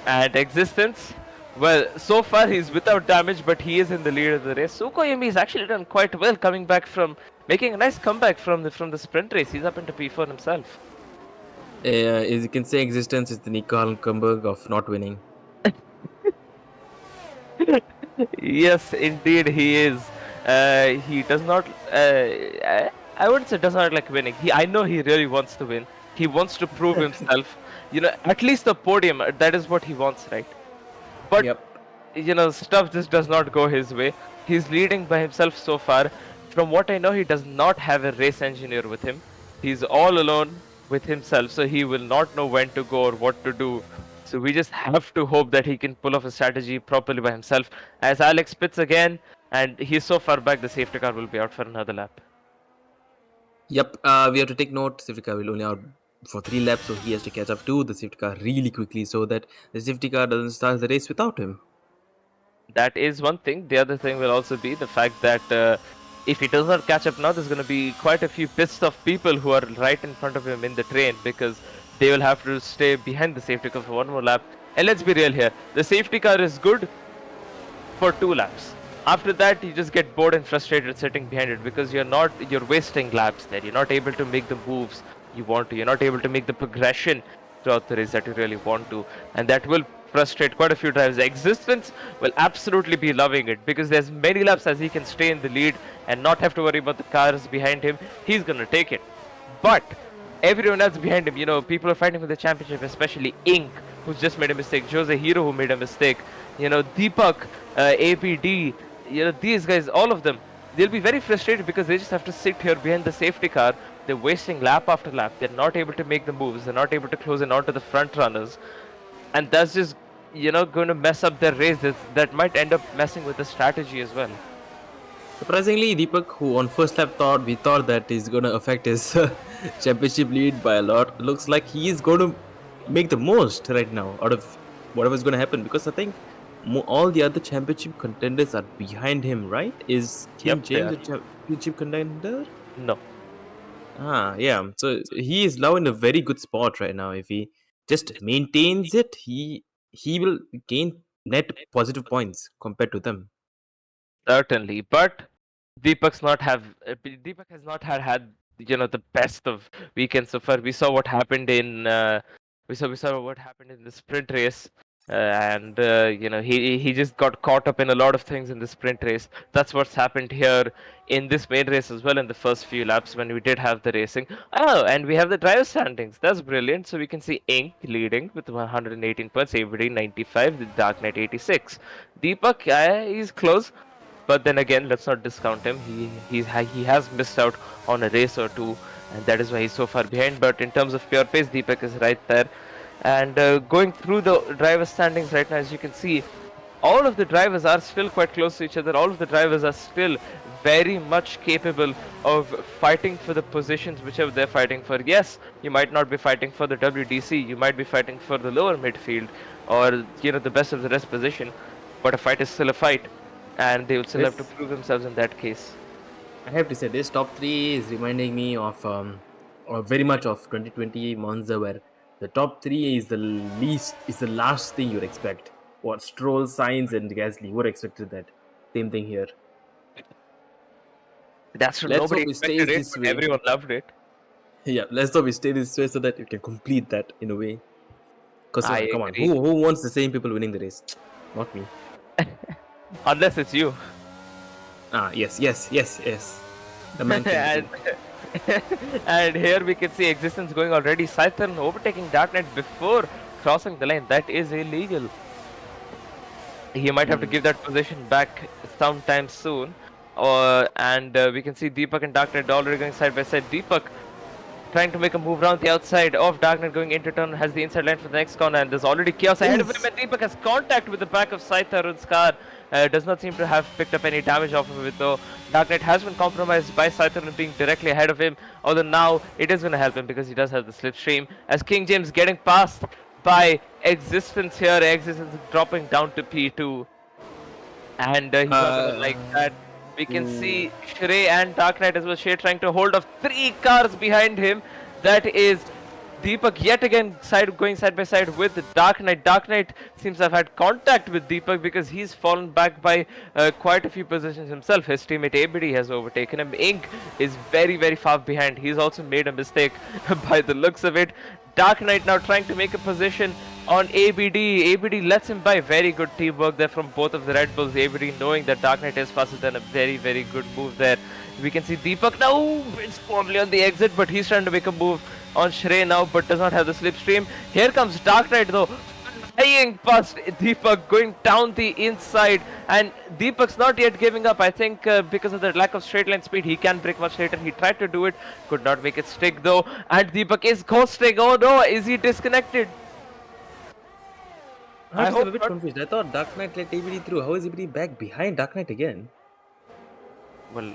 And Existence, well, so far he's without damage, but he is in the lead of the race. Sukoyumi has actually done quite well, coming back from making a nice comeback from the sprint race. He's up into P4 himself. As you can say, Existence is the Nico Hulkenberg of not winning. Yes, indeed he is. He does not. I wouldn't say does not like winning. I know he really wants to win. He wants to prove himself. At least the podium. That is what he wants, right? But Yep. stuff just does not go his way. He's leading by himself so far. From what I know, he does not have a race engineer with him. He's all alone with himself, so he will not know when to go or what to do. So we just have to hope that he can pull off a strategy properly by himself. As Alex pits again, and he's so far back, the safety car will be out for another lap. Yep. We have to take note. Safety car will only out for 3 laps, so he has to catch up to the safety car really quickly so that the safety car doesn't start the race without him. That is one thing. The other thing will also be the fact that if he does not catch up now, there's going to be quite a few pissed off people who are right in front of him in the train, because they will have to stay behind the safety car for one more lap. And let's be real here, the safety car is good for 2 laps. After that, you just get bored and frustrated sitting behind it, because you're wasting laps there. You're not able to make the moves you want to. You're not able to make the progression throughout the race that you really want to, and that will frustrate quite a few drivers. Existence will absolutely be loving it, because there's many laps as he can stay in the lead and not have to worry about the cars behind him. He's gonna take it. But everyone else behind him, people are fighting for the championship, especially Ink, who's just made a mistake, Jose Hero, who made a mistake, Deepak, APD, these guys, all of them, they'll be very frustrated because they just have to sit here behind the safety car. They're wasting lap after lap. They're not able to make the moves. They're not able to close in onto the front runners, and that's just going to mess up their race. That might end up messing with the strategy as well. Surprisingly, Deepak, who on first lap we thought that is going to affect his championship lead by a lot, looks like he is going to make the most right now out of whatever's going to happen, because I think all the other championship contenders are behind him, right? Is King Yep, they James are. a championship contender? No. Yeah. So he is now in a very good spot right now. If he just maintains it, he will gain net positive points compared to them. Certainly, but Deepak has not had the best of weekends so far. We saw what happened in we saw what happened in the sprint race, and he just got caught up in a lot of things in the sprint race. That's what's happened here in this main race as well in the first few laps when we did have the racing. Oh, and we have the driver standings. That's brilliant. So we can see Ink leading with 118 points, ABD 95, the Dark Knight 86. Deepak, he's close. But then again, let's not discount him. He has missed out on a race or two, and that is why he's so far behind. But in terms of pure pace, Deepak is right there. And going through the driver standings right now, as you can see, all of the drivers are still quite close to each other. All of the drivers are still very much capable of fighting for the positions whichever they're fighting for. Yes, you might not be fighting for the WDC, you might be fighting for the lower midfield or the best of the rest position, but a fight is still a fight, and they will still have to Yes. prove themselves in that case. I have to say, this top three is reminding me of, or very much of 2020 Monza, where the top three is the last thing you'd expect. What Stroll, Sainz, and Gasly, who expected that? Same thing here. That's true. Let's Nobody hope it expected stays it, this but way. everyone loved it. Yeah, let's hope we stay this way so that you can complete that in a way. Because I come on, agree. who wants the same people winning the race? Not me. Unless it's you. Yes. The man can and, and here we can see existence going already. Sai Tarun overtaking Dark Knight before crossing the lane. That is illegal. He might have to give that position back sometime soon. And we can see Deepak and Dark Knight already going side by side. Deepak trying to make a move around the outside of Dark Knight, going into turn, has the inside line for the next corner, and there's already chaos ahead of him, and Deepak has contact with the back of Sai Tarun's car. Does not seem to have picked up any damage off of it though. Dark Knight has been compromised by Sai Tarun being directly ahead of him, although now it is going to help him because he does have the slipstream. As King James getting passed by Existence here, Existence dropping down to P2. And he's not gonna like that. We can see Shrey and Dark Knight as well. Shrey trying to hold off 3 cars behind him. That is Deepak yet again going side by side with the Dark Knight. Dark Knight seems to have had contact with Deepak because he's fallen back by quite a few positions himself. His teammate ABD has overtaken him. Ink is very, very far behind. He's also made a mistake by the looks of it. Dark Knight now trying to make a position on ABD. ABD lets him by. Very good teamwork there from both of the Red Bulls. ABD knowing that Dark Knight is faster than a very, very good move there. We can see Deepak now. It's probably on the exit, but he's trying to make a move on Shrey now, but does not have the slipstream. Here comes Dark Knight though. Flying past Deepak, going down the inside, and Deepak's not yet giving up. I think because of the lack of straight line speed, he can break much later. He tried to do it, could not make it stick though, and Deepak is ghosting. Oh no, is he disconnected? I'm hope a bit not. confused. I thought Dark Knight let ABD through. How is ABD back behind Dark Knight again? Well,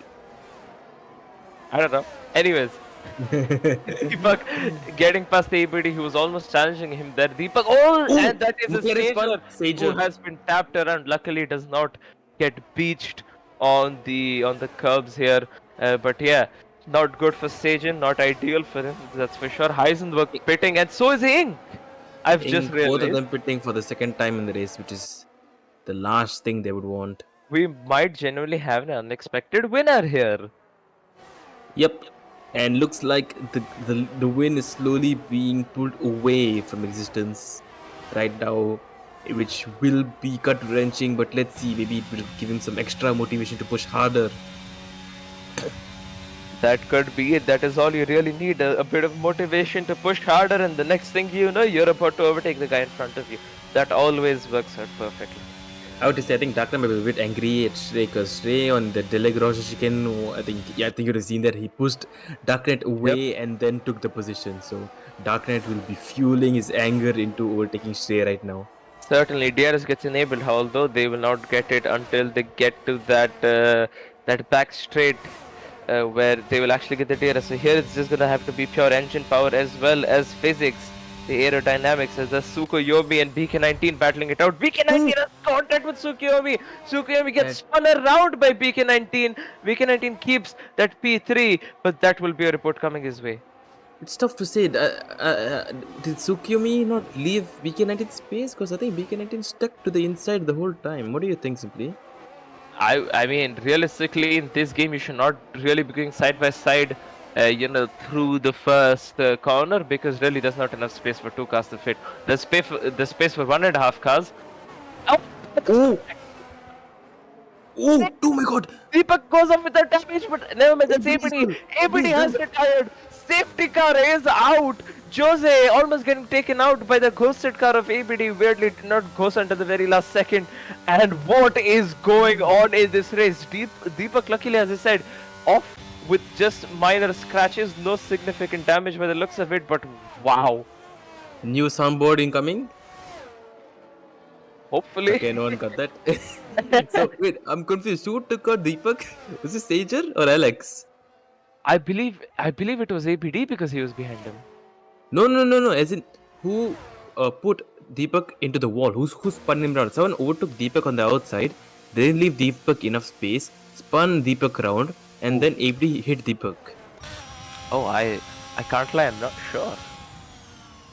I don't know. Anyways, Deepak getting past the ABD, he was almost challenging him there. Deepak, and that is a Sager who has been tapped around. Luckily, does not get beached on the curbs here. But yeah, not good for Sajan, not ideal for him. That's for sure. Heisenberg pitting, and so is Ink. I've just Both realized. of them pitting for the second time in the race, which is the last thing they would want. We might genuinely have an unexpected winner here. Yep. And looks like the win is slowly being pulled away from existence right now, which will be gut wrenching, but let's see, maybe it will give him some extra motivation to push harder. That could be it. That is all you really need. A bit of motivation to push harder, and the next thing you know, you're about to overtake the guy in front of you. That always works out perfectly. I would say I think Dark Knight might be a bit angry at Shrey because Shrey on the Delay Garage chicken, I think you would have seen that he pushed Dark Knight away and then took the position. So Dark Knight will be fueling his anger into overtaking Shrey right now. Certainly, DRS gets enabled, although they will not get it until they get to that back straight where they will actually get the DRS. So here it's just gonna have to be pure engine power as well as physics. The aerodynamics as the Tsukuyomi and BK19 battling it out. BK19 has contact with Tsukuyomi. Tsukuyomi gets spun around by BK19. BK19 keeps that P3, but that will be a report coming his way. It's tough to say. Did Tsukuyomi not leave BK19 space? Because I think BK19 stuck to the inside the whole time. What do you think, Simply? I mean, realistically, in this game, you should not really be going side by side, through the first corner because really there's not enough space for two cars to fit. There's space for 1.5 cars. Oh! Oh my god! Deepak goes off with that damage, but never mind. That's APD. APD has retired. Safety car is out. Jose almost getting taken out by the ghosted car of ABD. Weirdly did not ghost until the very last second. And what is going on in this race? Deepak, luckily, as I said, off with just minor scratches, no significant damage by the looks of it. But wow. New soundboard incoming. Hopefully. Okay, no one got that. So wait, I'm confused. Who took out Deepak? Was it Sager or Alex? I believe it was ABD because he was behind him. No. As in, who put Deepak into the wall? Who spun him around? Someone overtook Deepak on the outside. They didn't leave Deepak enough space. Spun Deepak around, and then ABD hit Deepak. Oh, I can't lie. I'm not sure.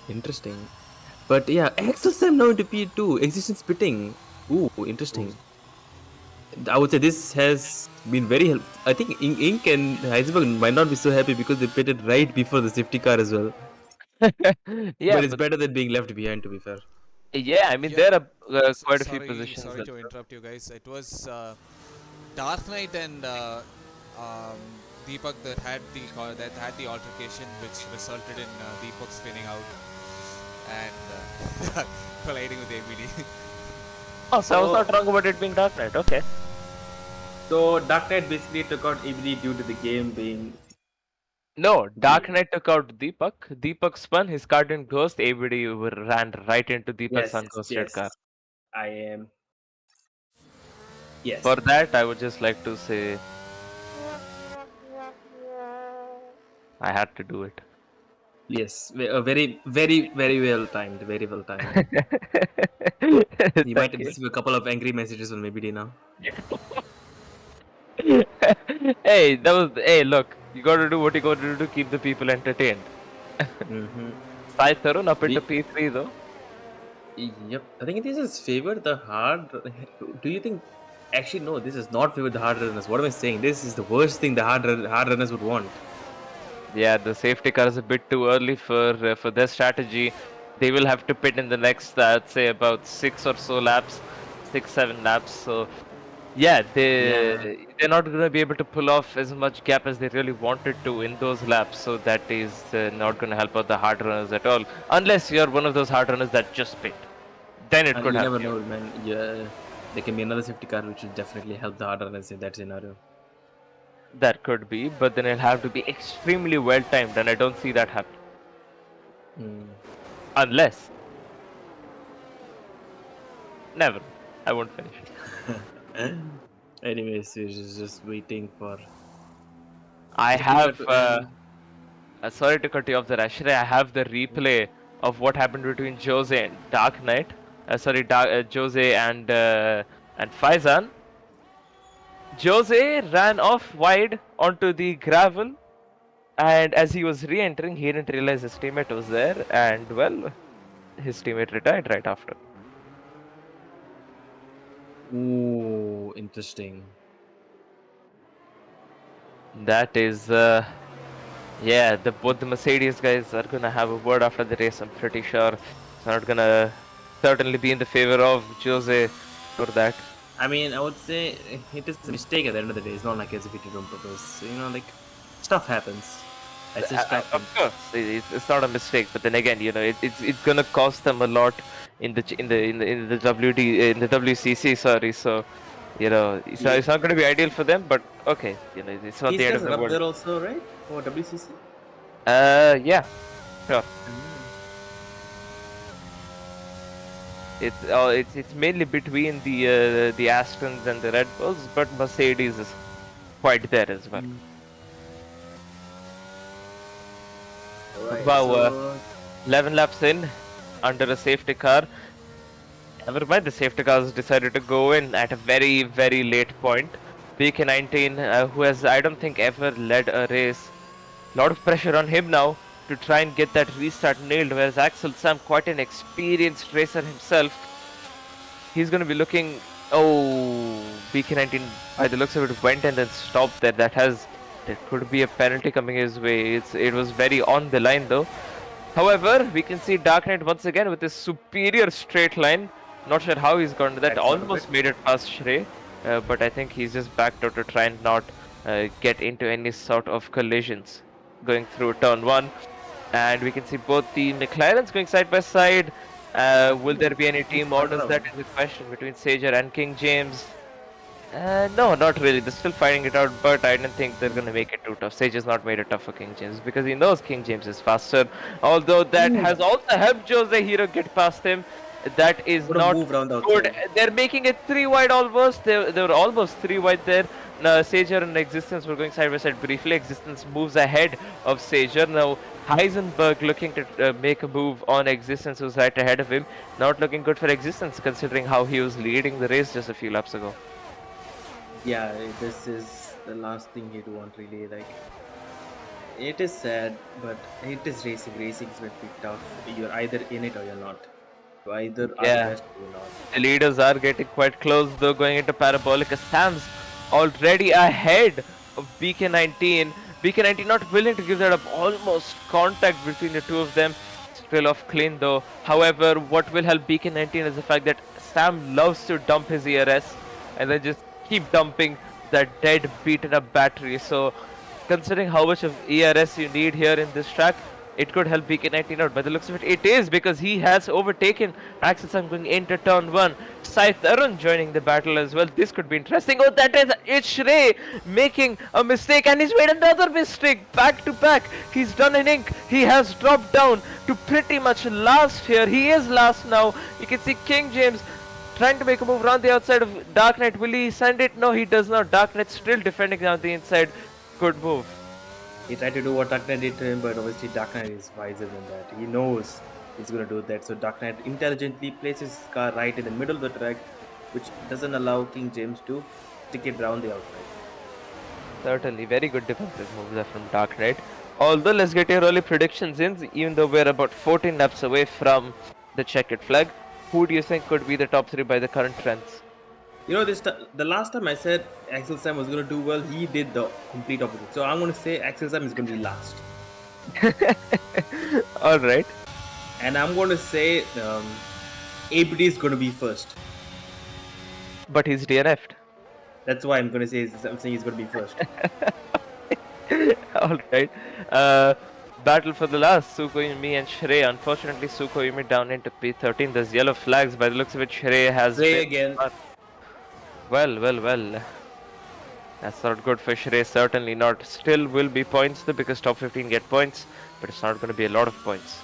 Interesting. But yeah, Exosam now into P2. Existence spitting. Ooh, interesting. I would say this has been very helpful. I think Ink and Heisenberg might not be so happy because they pitted right before the safety car as well. Yeah, but it's better than being left behind, to be fair. Yeah, I mean there are quite a few positions. Sorry to interrupt you guys. It was Dark Knight and Deepak that had the altercation, which resulted in Deepak spinning out and colliding with ABD. Oh, so I was not wrong about it being Dark Knight. Okay. So Dark Knight basically took out ABD due to the game being. No, Dark Knight took out Deepak. Deepak spun, his car didn't ghost. ABD ran right into Deepak's unghosted car. I am. Yes. For that, I would just like to say I had to do it. Yes, very well timed. Very well timed. You might have received a couple of angry messages on ABD now. Hey, look, you gotta do what you gotta do to keep the people entertained. Sai Tarun up into P3 though. Yep, I think this is favored the hard. Do you think? Actually, no, this is not favored the hard runners. What am I saying? This is the worst thing the hard runners would want. Yeah, the safety car is a bit too early for their strategy. They will have to pit in the next, I'd say, about 6 or so laps, 6-7 laps. So, yeah, they're not going to be able to pull off as much gap as they really wanted to in those laps. So that is not going to help out the hard runners at all, unless you're one of those hard runners that just pit. Then it could help. You never know, man. Yeah, there can be another safety car which will definitely help the hard runners in that scenario. That could be, but then it'll have to be extremely well timed, and I don't see that happening. Unless. Never. I won't finish. Anyways, we're just waiting for. I have. Sorry to cut you off there, Ashray. I have the replay of what happened between Jose and Dark Knight. Jose and Faizan. Jose ran off wide onto the gravel, and as he was re-entering, he didn't realize his teammate was there, and well, his teammate retired right after. Ooh, interesting. That is, yeah, both the Mercedes guys are gonna have a word after the race. I'm pretty sure it's not gonna certainly be in the favor of Jose for that. I mean, I would say it is a mistake at the end of the day. It's not like as if he did on purpose. Like, stuff happens. Assist trap Of course, it's not a mistake, but then again, it's gonna cost them a lot in the WD in the WCC. Sorry, so it's not gonna be ideal for them. But okay, it's not These the end guys of are the up world. there also, right? For WCC? Yeah, sure. It's mainly between the Astons and the Red Bulls, but Mercedes is quite there as well. Alright, Wow, so 11 laps in, under a safety car. Never mind, the safety cars decided to go in at a very, very late point. BK19, who has, I don't think, ever led a race. Lot of pressure on him now to try and get that restart nailed, whereas Axel Sam, quite an experienced racer himself, he's going to be looking... Oh, BK19, by the looks of it, went and then stopped there. There could be a penalty coming his way. It was very on the line though. However, we can see Dark Knight once again with his superior straight line. Not sure how he's gone to that. Almost made it past Shrey, but I think he's just backed out to try and not get into any sort of collisions going through turn 1. And we can see both the McLarens going side by side. Will there be any team orders? That is the question between Sager and King James. No, not really. They're still fighting it out, but I don't think they're gonna make it too tough. Sage has not made it tough for King James because he knows King James is faster. Although that has also helped Jose Hero get past him. That is not good. They're making it 3 wide almost. They were almost 3 wide there. Now, Sager and Existence were going side by side briefly. Existence moves ahead of Sager. Now, Heisenberg looking to make a move on Existence, who's right ahead of him. Not looking good for Existence considering how he was leading the race just a few laps ago. Yeah, this is the last thing he'd want really. Like, it is sad, but it is racing. Racing is going to be tough. You're either in it or you're not. You either are the best or you're not. The leaders are getting quite close though, going into Parabolic. Sam's already ahead of BK19. BK19 not willing to give that up. Almost contact between the two of them. Still off clean though. However, what will help BK19 is the fact that Sam loves to dump his ERS and then just keep dumping that dead beaten up battery. So considering how much of ERS you need here in this track, it could help BK19 out. By the looks of it, it is, because he has overtaken Axel Sam going into turn 1. Sai Tarun joining the battle as well. This could be interesting. Oh, that is Shrey making a mistake, and he's made another mistake back to back. He's done an ink. He has dropped down to pretty much last here. He is last now. You can see King James trying to make a move around the outside of Dark Knight. Will he send it? No, he does not. Dark Knight still defending on the inside. Good move. He tried to do what Dark Knight did to him, but obviously Dark Knight is wiser than that. He knows he's going to do that. So Dark Knight intelligently places his car right in the middle of the track, which doesn't allow King James to stick it around the outside. Certainly, very good defensive moves there from Dark Knight. Although, let's get your early predictions in, even though we're about 14 laps away from the checkered flag. Who do you think could be the top 3 by the current trends? You know, the last time I said Axel Sam was going to do well, he did the complete opposite. So I'm going to say Axel Sam is going to be last. Alright. And I'm going to say ABD is going to be first. But he's DNF'd. That's why I'm going to say I'm saying he's going to be first. Alright. Battle for the last, Sukoyumi and Shrey. Unfortunately, Sukoyumi down into P13. There's yellow flags. By the looks of it, Shrey has Shrey again. Well. That's not good for Shrey. Certainly not. Still will be points though, because top 15 get points, but it's not going to be a lot of points.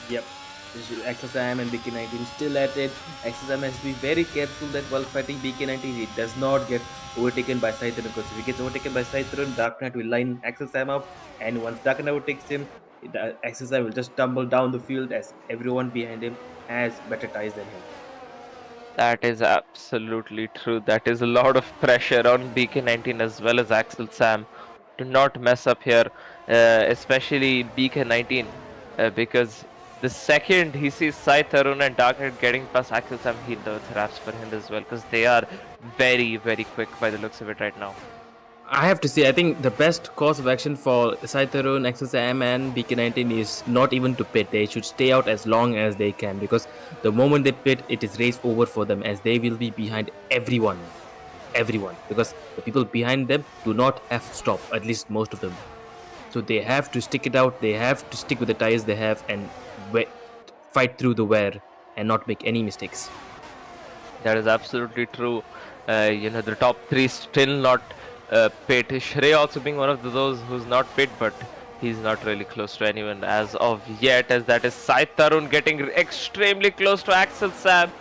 Yep. Axel Sam and BK19 still at it. Axel Sam has to be very careful that while fighting BK19, he does not get overtaken by Sai Tarun, because if he gets overtaken by Sai Tarun, Dark Knight will line Axel Sam up, and once Dark Knight overtakes him, Axel Sam will just tumble down the field as everyone behind him has better ties than him. That is absolutely true. That is a lot of pressure on BK19 as well as Axel Sam to not mess up here, especially BK19, because the second he sees Sai Tarun and Dark Knight getting past Axel Sam, he knows raps for him as well, because they are very, very quick by the looks of it right now. I have to say, I think the best course of action for Sai Tarun, Axel Sam and BK19 is not even to pit. They should stay out as long as they can, because the moment they pit, it is race over for them, as they will be behind everyone, because the people behind them do not have to stop, at least most of them. So they have to stick it out. They have to stick with the tires they have and fight through the wear and not make any mistakes. That is absolutely true. The top three still not pit. Shrey also being one of those who's not pit, but he's not really close to anyone as of yet. As that is Sai Tarun getting extremely close to Axel Sam,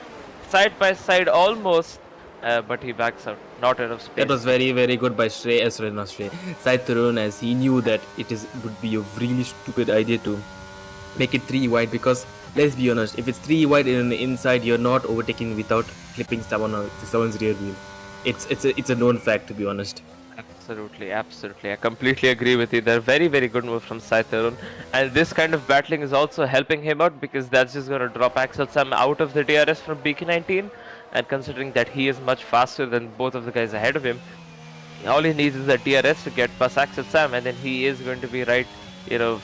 side by side almost, but he backs out. Not enough space. That was very, very good by Sai Tarun, as he knew that would be a really stupid idea to make it 3 wide, because let's be honest, if it's 3 wide in the inside, you're not overtaking without clipping someone's rear wheel. It's a known fact, to be honest. Absolutely. I completely agree with you. They're very, very good move from Sai Tarun. And this kind of battling is also helping him out, because that's just going to drop Axel Sam out of the DRS from BK19. And considering that he is much faster than both of the guys ahead of him, all he needs is a DRS to get past Axel Sam, and then he is going to be right,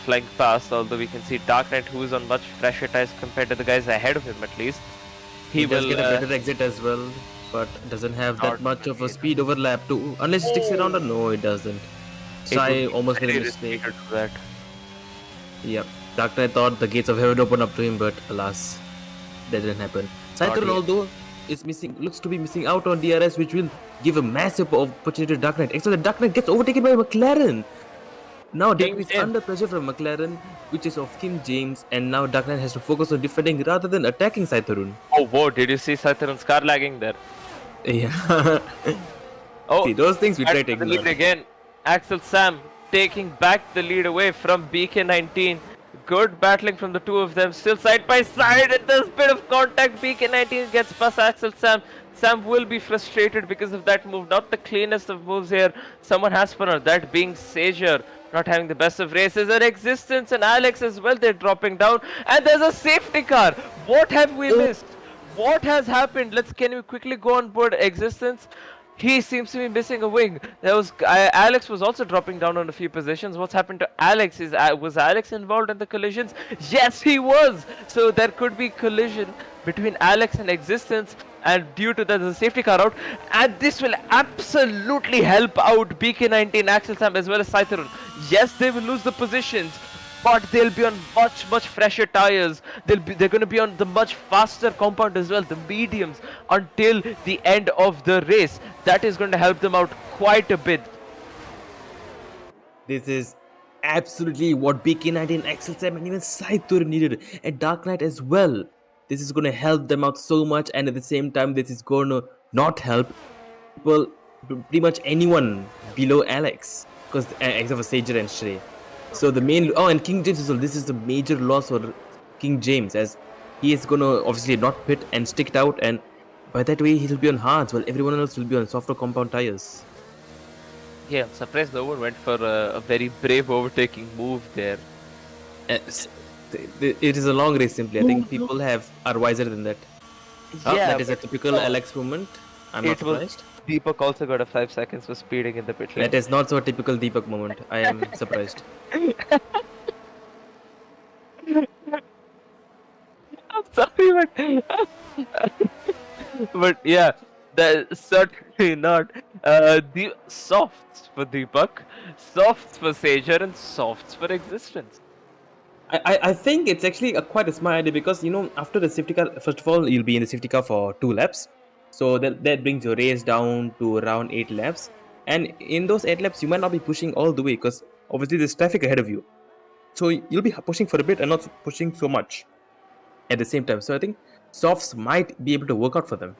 flying past. Although we can see Dark Knight, who is on much fresher tires compared to the guys ahead of him, at least. He will get a better exit as well, but doesn't have that much of a speed overlap too, unless he sticks around. Or no, it doesn't. Sai almost made a mistake. Yep. Dark Knight thought the gates of heaven opened up to him, but alas, that didn't happen. Sai Tarun, although looks to be missing out on DRS, which will give a massive opportunity to Dark Knight. Except that Dark Knight gets overtaken by McLaren. Now Dark Knight is under pressure from McLaren, which is of King James, and now Dark Knight has to focus on defending rather than attacking Sai Tarun. Oh, whoa, did you see Sai Tarun's car lagging there? Yeah. See, those things we try to ignore. Lead again. Axel Sam taking back the lead away from BK19. Good battling from the two of them, still side by side, and there's a bit of contact. BK19 gets past Axel Sam. Sam will be frustrated because of that move. Not the cleanest of moves here. Someone has put on that, being Sager, not having the best of races. And Existence and Alex as well, they're dropping down. And there's a safety car. What have we missed? What has happened? Can we quickly go on board Existence? He seems to be missing a wing. Alex was also dropping down on a few positions. What's happened to Alex? Was Alex involved in the collisions? Yes, he was. So there could be collision between Alex and Existence, and due to that, there's a safety car out. And this will absolutely help out BK19, Axel Sam, as well as Sai Tarun. Yes, they will lose the positions, but they'll be on much fresher tires. They're going to be on the much faster compound as well, the mediums, until the end of the race. That is going to help them out quite a bit. This is absolutely what BK19, Axel Sam, and even Sai Tarun needed, and Dark Knight as well. This is going to help them out so much, and at the same time, this is going to not help people, pretty much anyone below Alex, because except for Sager and Shrey. So the main and King James as well. This is a major loss for King James, as he is gonna obviously not pit and stick it out, and by that way he'll be on hards while everyone else will be on softer compound tires. Yeah, I'm surprised no one went for a very brave overtaking move there. It is a long race simply. I think people are wiser than that. Yeah, that is a typical Alex moment. I'm not surprised. Deepak also got a 5 seconds for speeding in the pit lane. That is not so a typical Deepak moment. I am surprised. I'm sorry, but yeah, that's certainly not. The softs for Deepak, softs for Sager, and softs for Existence. I think it's actually quite a smart idea, because after the safety car, first of all, you'll be in the safety car for 2 laps. So that brings your race down to around 8 laps. And in those 8 laps, you might not be pushing all the way, because obviously there's traffic ahead of you. So you'll be pushing for a bit and not pushing so much at the same time. So I think softs might be able to work out for them.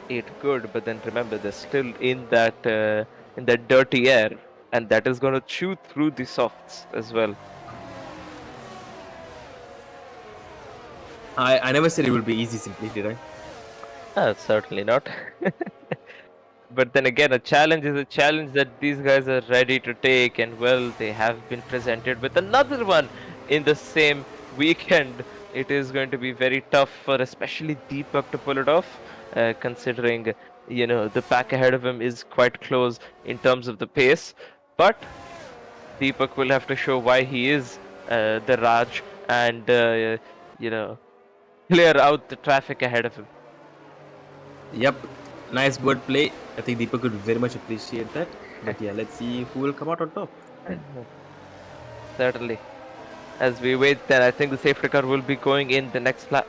It could, but then remember, they're still in that dirty air, and that is going to chew through the softs as well. I never said it would be easy simply, did I? Certainly not. But then again, a challenge is a challenge that these guys are ready to take, and well, they have been presented with another one in the same weekend. It is going to be very tough for especially Deepak to pull it off, considering the pack ahead of him is quite close in terms of the pace. But Deepak will have to show why he is the Raj, and clear out the traffic ahead of him. Yep, nice word play. I think Deepak would very much appreciate that. But yeah, let's see who will come out on top. Certainly. As we wait, then I think the safety car will be going in the next lap.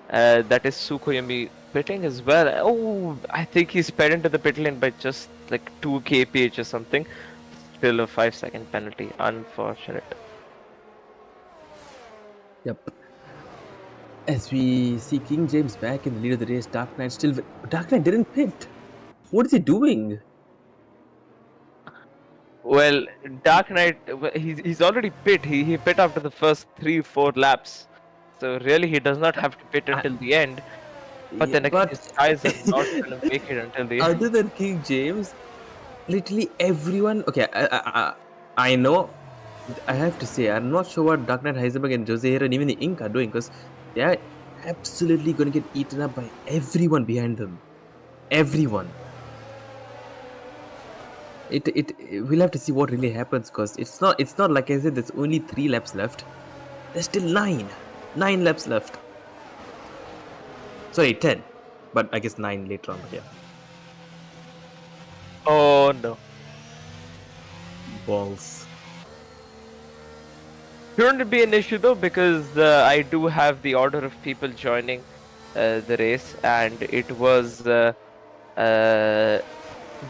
That is Sukoyami pitting as well. Oh, I think he sped into the pit lane by just like 2 kph or something. Still a 5-second penalty. Unfortunate. Yep. As we see King James back in the lead of the race, Dark Knight still. Dark Knight didn't pit. What is he doing? Well, Dark Knight, he's already pit. He pit after the first 3-4 laps. So really, he does not have to pit until the end. But then again, his tires are not going to make it until the end. Other than King James, literally everyone. Okay, I know. I have to say, I'm not sure what Dark Knight, Heisenberg, and Jose Hero and even the Ink are doing, because they are absolutely going to get eaten up by everyone behind them. Everyone. We'll have to see what really happens, because it's not like I said. There's only 3 laps left. There's still 9 laps left. Sorry, 10, but I guess 9 later on. But yeah. Oh no. Balls. Shouldn't be an issue though, because I do have the order of people joining the race, and it was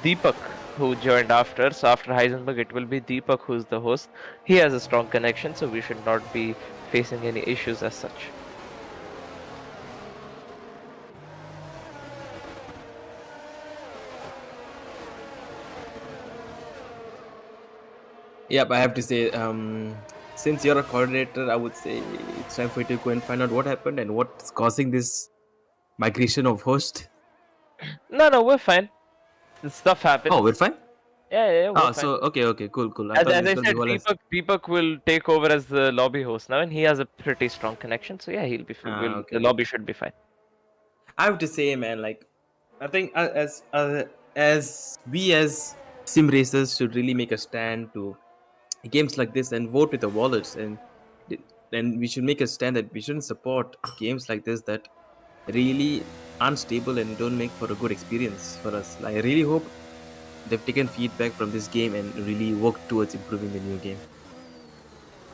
Deepak who joined after. So after Heisenberg, it will be Deepak who's the host. He has a strong connection, so we should not be facing any issues as such. Yep, I have to say, since you're a coordinator, I would say it's time for you to go and find out what happened and what's causing this migration of host. No, we're fine. The stuff happens. Oh, we're fine? Yeah, we're fine. So okay, cool. As I said, Deepak will take over as the lobby host now, and he has a pretty strong connection. So yeah, he'll be fine. Okay. The lobby should be fine. I have to say, man, like, I think as we as sim racers should really make a stand to games like this and vote with the wallets, and then we should make a stand that we shouldn't support games like this that really unstable and don't make for a good experience for us. I really hope they've taken feedback from this game and really worked towards improving the new game.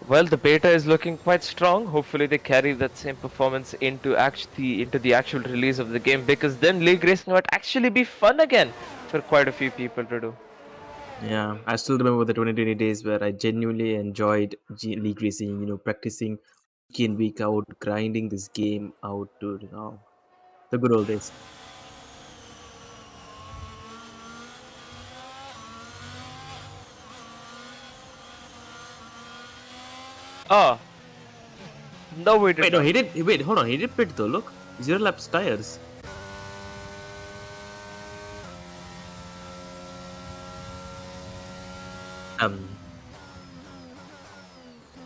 Well, the beta is looking quite strong. Hopefully, they carry that same performance into the actual release of the game, because then league racing might actually be fun again for quite a few people to do. Yeah, I still remember the 2020 days where I genuinely enjoyed league racing. Practicing week in week out, grinding this game out to the good old days. Oh. No, we did Wait, no, he did. Wait, hold on. He did pit though. Look, 0 laps tires.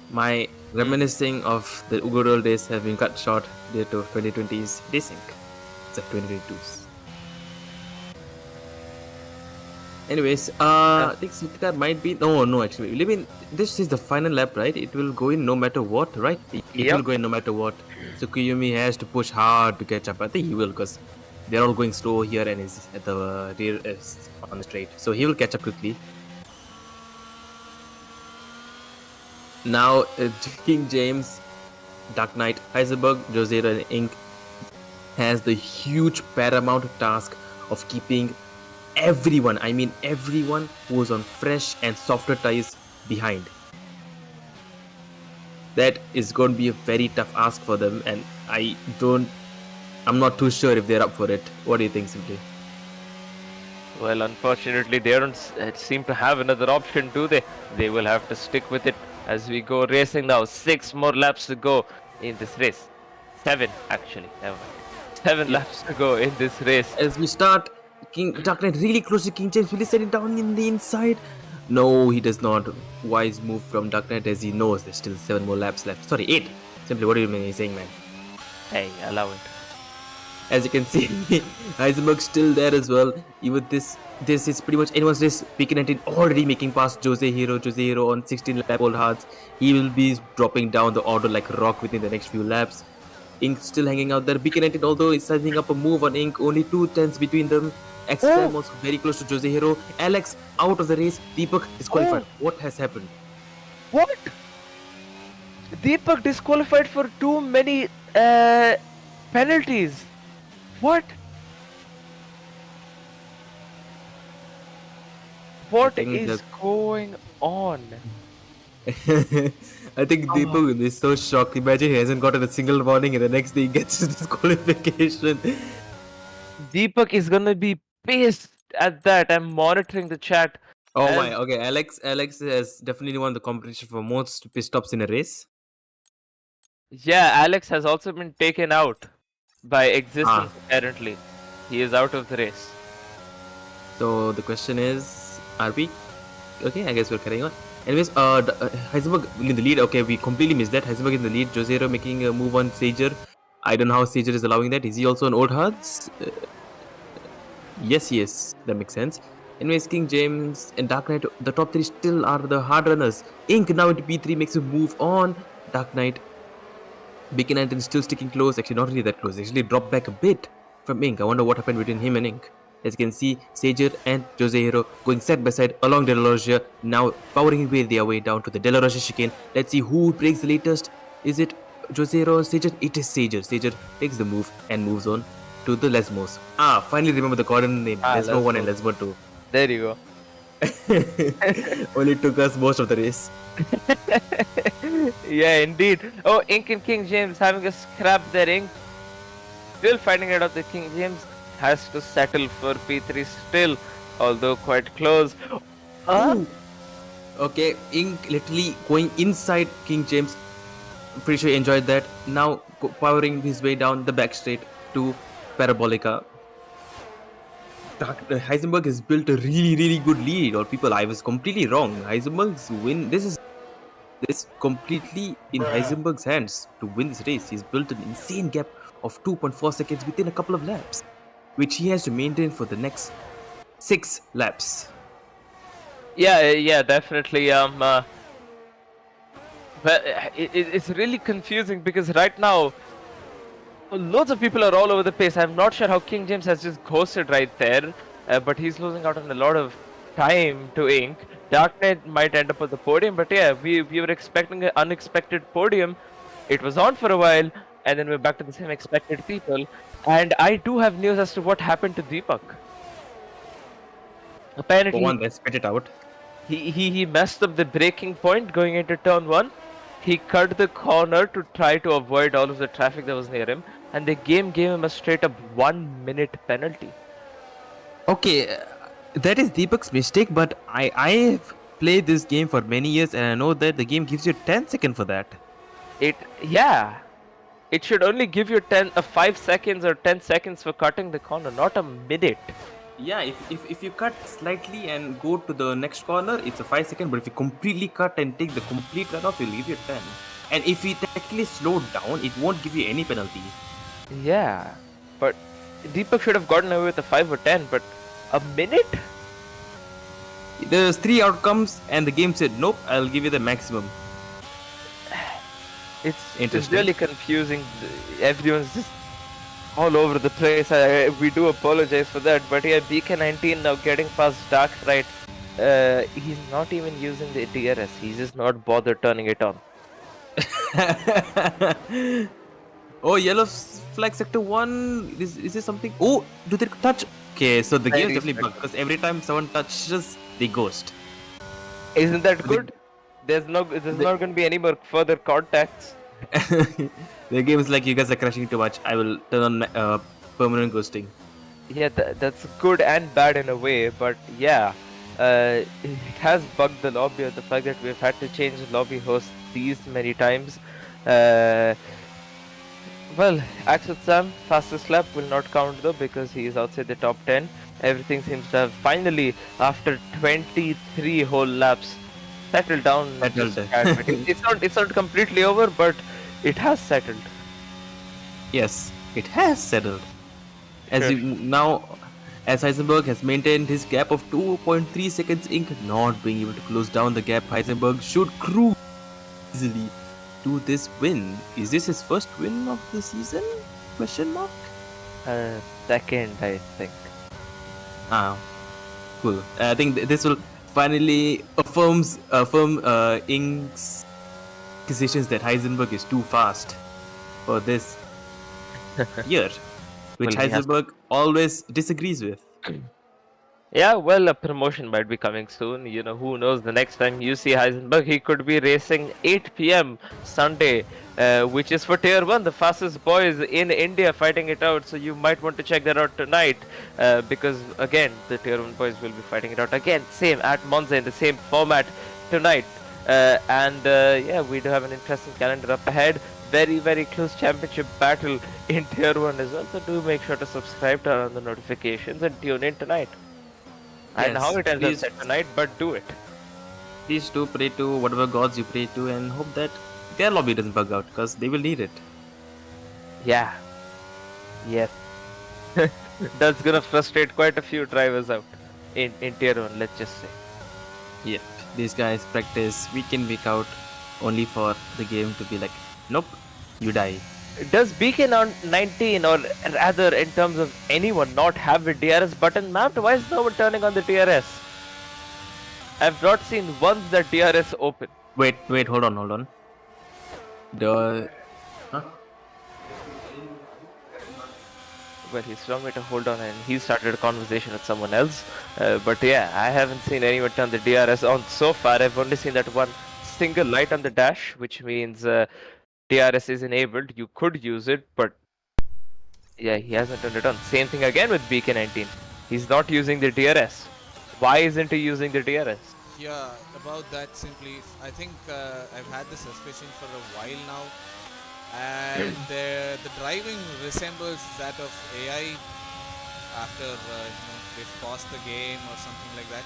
My reminiscing of the good old days have been cut short due to 2020's desync. It's like 2022's. Anyways, I think safety car might be no actually. I mean, this is the final lap, right? It will go in no matter what, right? It will go in no matter what. So Kuyumi has to push hard to catch up. I think he will, because they're all going slow here and is at the rear on the straight. So he will catch up quickly. Now King James, Dark Knight, Heisenberg, Josera and Ink has the huge paramount task of keeping everyone, I mean everyone who is on fresh and softer tires behind. That is going to be a very tough ask for them, and I'm not too sure if they're up for it. What do you think, Simply? Well, unfortunately, they don't seem to have another option, do they? They will have to stick with it as we go racing now. 6 more laps to go in this race. 7, actually. Never mind. 7 laps to go in this race. As we start, Dark Knight really close to King James. Will he set it down in the inside? No, he does not. Wise move from Dark Knight, as he knows there's still 7 more laps left. Sorry, 8. Simply, what do you mean he's saying, man? Hey, allow it. As you can see, Heisenberg's still there as well. Even this is pretty much anyone's race. PK19 already making past Jose Hero on 16 lap old hearts. He will be dropping down the order like a rock within the next few laps. Ink still hanging out there. PK19, although is setting up a move on Ink, only 2 tenths between them. XM also very close to Jose Hero. Alex out of the race. Deepak disqualified. What has happened? What? Deepak disqualified for too many penalties. What? What think is that- going on? I think Deepak is so shocked. Imagine he hasn't gotten a single warning and the next day he gets his disqualification. Deepak is gonna be pissed at that. I'm monitoring the chat. Oh And- my, okay. Alex has definitely won the competition for most pit stops in a race. Yeah, Alex has also been taken out by existence apparently. He is out of the race. So the question is, are we okay? I guess we're carrying on. Anyways, Heisenberg in the lead. Okay, we completely missed that. Heisenberg in the lead. Josero making a move on Sager. I don't know how Sager is allowing that. Is he also on old hearts? Yes, he is. That makes sense. Anyways, King James and Dark Knight, the top three still are the hard runners. Ink now into P3 makes a move on. Dark Knight. Beacon Anton still sticking close. Actually, not really that close. Actually, dropped back a bit from Ink. I wonder what happened between him and Ink. As you can see, Sager and Jose Hero going side by side along De La Rocha, now powering their way down to the De La Rocha chicane. Let's see who breaks the latest. Is it Jose Hero or Sager? It is Sager. Sager takes the move and moves on to the Lesmos. Finally remember the coordinate name. Lesmo 1 and Lesmo 2. There you go. Only took us most of the race. Yeah, indeed. Oh, Ink and King James having a scrap there. Ink still finding it out that King James has to settle for P3 still, although quite close. Okay, Ink literally going inside King James. Pretty sure he enjoyed that. Now powering his way down the back straight to Parabolica. Heisenberg has built a really good lead. Or people, I was completely wrong. Heisenberg's win. This is completely in Heisenberg's hands to win this race. He's built an insane gap of 2.4 seconds within a couple of laps, which he has to maintain for the next 6 laps. Yeah, definitely. But it's really confusing because right now, loads of people are all over the place. I'm not sure how King James has just ghosted right there, but he's losing out on a lot of time to Ink. Dark Knight might end up at the podium, but yeah, we were expecting an unexpected podium. It was on for a while, and then we're back to the same expected people. And I do have news as to what happened to Deepak. Apparently, For one, let's spit it out. he messed up the braking point going into turn 1. He cut the corner to try to avoid all of the traffic that was near him, and the game gave him a straight up 1-minute penalty. Okay, that is Deepak's mistake, but I've played this game for many years and I know that the game gives you 10 seconds for that. It should only give you 5 seconds or 10 seconds for cutting the corner, not a minute. Yeah, if you cut slightly and go to the next corner, it's a 5 second, but if you completely cut and take the complete runoff, it'll give you 10. And if you technically slow down, it won't give you any penalty. Yeah, but Deepak should have gotten away with a 5 or 10, but a minute? There's 3 outcomes and the game said, nope, I'll give you the maximum. It's Interesting. really confusing. Everyone's just all over the place. We do apologize for that, but yeah, BK19 now getting past Dark Knight. He's not even using the DRS. He's just not bothered turning it on. Oh, yellow flag sector 1. Is this something? Oh, do they touch? Okay, so the game is definitely bugged because every time someone touches, they ghost. Isn't that good? There's not going to be any more further contacts. The game is like, you guys are crashing too much. I will turn on permanent ghosting. Yeah, that's good and bad in a way, but yeah, it has bugged the lobby or the fact that we've had to change the lobby host these many times. Well, Axel Sam, fastest lap will not count though because he is outside the top 10. Everything seems to have finally, after 23 whole laps, settled down. It's not completely over, but it has settled. Yes, it has settled. As Sure. As Heisenberg has maintained his gap of 2.3 seconds, Inc. not being able to close down the gap, Heisenberg should cruise easily to this win. Is this his first win of the season? Question mark. Second, I think. Cool. I think this will finally affirm Ing's accusations that Heisenberg is too fast for this year, which Well, he has. Heisenberg always disagrees with. Yeah, well, a promotion might be coming soon. You know, who knows? The next time you see Heisenberg, he could be racing 8 p.m. Sunday, which is for Tier 1, the fastest boys in India fighting it out. So you might want to check that out tonight, because again, the Tier 1 boys will be fighting it out again, same at Monza in the same format tonight. Yeah, we do have an interesting calendar up ahead. Very, very close championship battle in Tier 1 as well. So do make sure to subscribe, turn on the notifications, and tune in tonight. I know how it ends up please, set tonight, but do it. please do pray to whatever gods you pray to and hope that their lobby doesn't bug out because they will need it. Yeah. Yes. That's gonna frustrate quite a few drivers out in Tier 1, let's just say. Yeah, these guys practice week in, week out only for the game to be like, nope, you die. Does Beacon on 19, or rather in terms of anyone, not have a DRS button mapped? Why is no one turning on the DRS? I've not seen once the DRS open. Wait, hold on. The Well, he's wrong way to hold on, and he started a conversation with someone else. But yeah, I haven't seen anyone turn the DRS on so far. I've only seen that one single light on the dash, which means DRS is enabled. You could use it, but yeah, he hasn't turned it on. Same thing again with BK19. He's not using the DRS. Why isn't he using the DRS? Yeah, about that simply, I think I've had the suspicion for a while now, and the driving resembles that of AI after they've paused the game or something like that.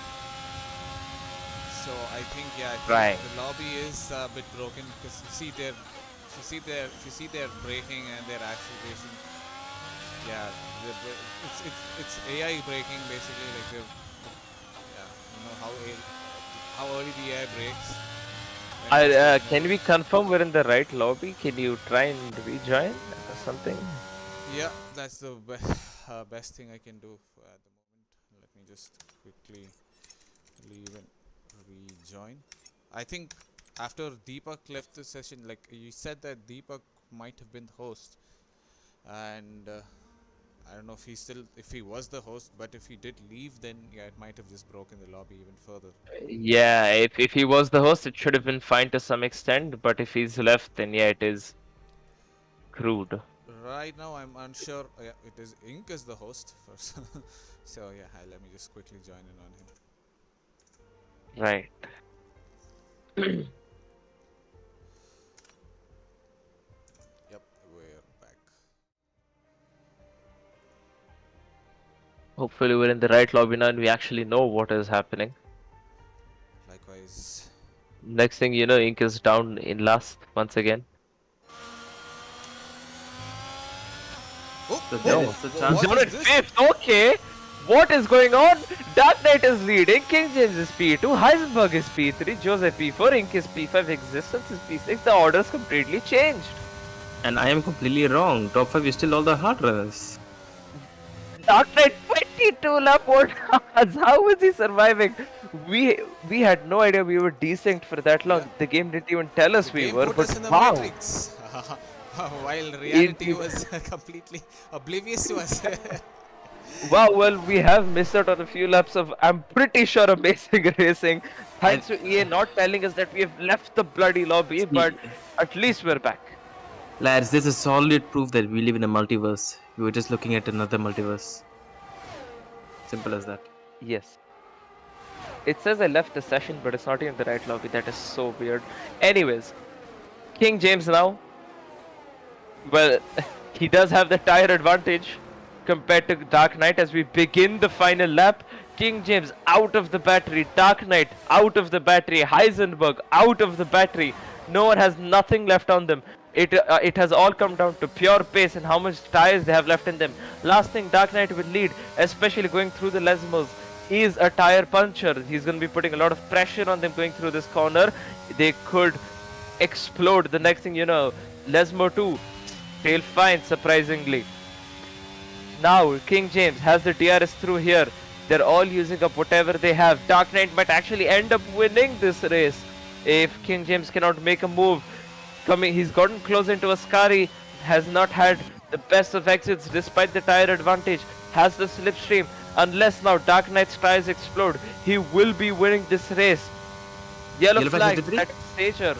So I think Right. the lobby is a bit broken because you see their braking and their acceleration. Yeah, it's AI braking basically, like how early the AI brakes. Can we confirm we're in the right lobby? Can you try and rejoin or something? Yeah, that's the best thing I can do at the moment. Let me just quickly leave and rejoin. I think after Deepak left the session, like you said that Deepak might have been the host, and I don't know if he was the host, but if he did leave, then yeah, it might have just broken the lobby even further. Yeah, if he was the host, it should have been fine to some extent, but if he's left, then yeah, it is crude. Right now, I'm unsure. Yeah, it is Ink is the host first. So yeah, let me just quickly join in on him. Right. Yep, we're back. Hopefully we're in the right lobby now and we actually know what is happening. Likewise. Next thing you know, Ink is down in last once again. So there is a chance. He's down in fifth, okay! What is going on? Dark Knight is leading, King James is P2, Heisenberg is P3, Joseph P4, Ink is P5, Existence is P6. The order's completely changed. And I am completely wrong. Top 5 is still all the hard runners. Dark Knight 22 lap old. How was he surviving? We had no idea we were desynced for that long. Yeah. The game didn't even tell us we Game were, put but us in the wow. matrix. While reality was completely oblivious to us. Wow, well, we have missed out on a few laps of, I'm pretty sure, amazing racing. Thanks to EA not telling us that we have left the bloody lobby, but at least we're back. Lads, this is solid proof that we live in a multiverse. We were just looking at another multiverse. Simple as that. Yes. It says I left the session, but it's not even the right lobby. That is so weird. Anyways, King James now. Well, he does have the tire advantage compared to Dark Knight as we begin the final lap. King James out of the battery, Dark Knight out of the battery, Heisenberg out of the battery. No one has nothing left on them. It has all come down to pure pace and how much tires they have left in them. Last thing, Dark Knight will lead, especially going through the Lesmos. He is a tire puncher. He's going to be putting a lot of pressure on them going through this corner. They could explode. The next thing you know, Lesmo 2, tail fine, surprisingly. Now, King James has the DRS through here. They're all using up whatever they have. Dark Knight might actually end up winning this race if King James cannot make a move. He's gotten close into Ascari, has not had the best of exits despite the tire advantage, has the slipstream. Unless now Dark Knight's tires explode, he will be winning this race. Yellow flag at Stager.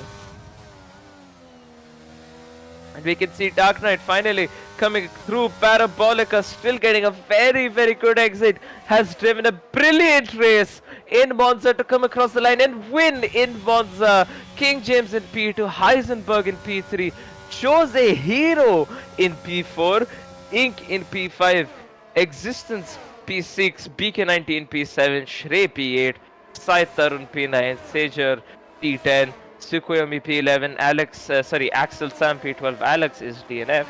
And we can see Dark Knight finally coming through Parabolica, still getting a very, very good exit. Has driven a brilliant race in Monza to come across the line and win in Monza. King James in P2, Heisenberg in P3, Jose Hero in P4, Ink in P5, Existence P6, BK19 P7, Shrey P8, Sai Tarun P9, Sager P10, Tsukuyomi P11, Axel Sam P12, Alex is DNF,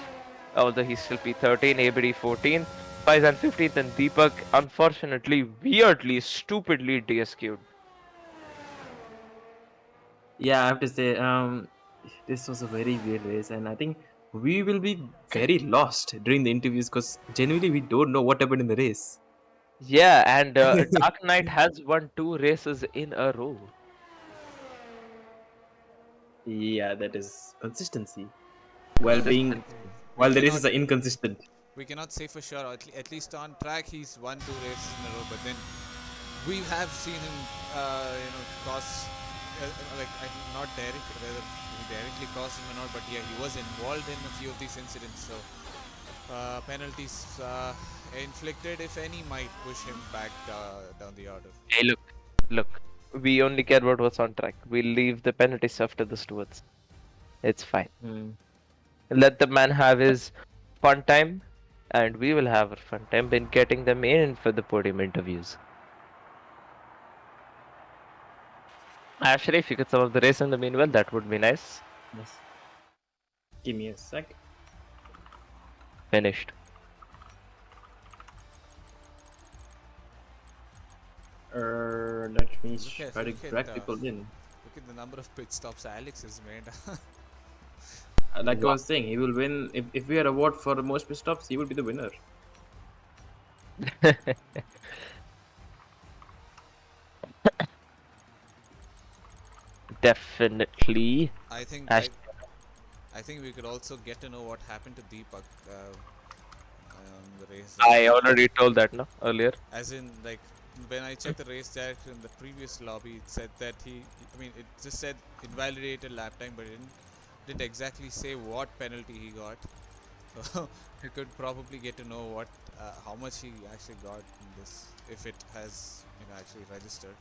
although he's still P13, ABD 14, Faizan 15th, and Deepak, unfortunately, weirdly, stupidly DSQ'd. Yeah, I have to say, this was a very weird race, and I think we will be very lost during the interviews because genuinely we don't know what happened in the race. Yeah, and Dark Knight has won 2 races in a row. Yeah, that is consistency. While the races are inconsistent. We cannot say for sure. At least on track, he's won 2 races in a row. But then we have seen him, cause not whether he directly caused him or not. But yeah, he was involved in a few of these incidents. So penalties inflicted, if any, might push him back down the order. Hey, look. We only care about what's on track. We'll leave the penalty stuff to the stewards. It's fine. Let the man have his fun time, and we will have our fun time in getting them in for the podium interviews. Actually, if you could sum up the race in the meanwhile, that would be nice. Yes. Give me a sec. Finished. Let me try to crack people in. Look at the number of pit stops Alex has made. Like I was saying, he will win. If we had a award for the most pit stops, he will be the winner. Definitely. I think we could also get to know what happened to Deepak the race. I already told that earlier. As in, like, when I checked the race director in the previous lobby, it said that it just said invalidated lap time, but it didn't exactly say what penalty he got. So we could probably get to know how much he actually got in this, if it has actually registered.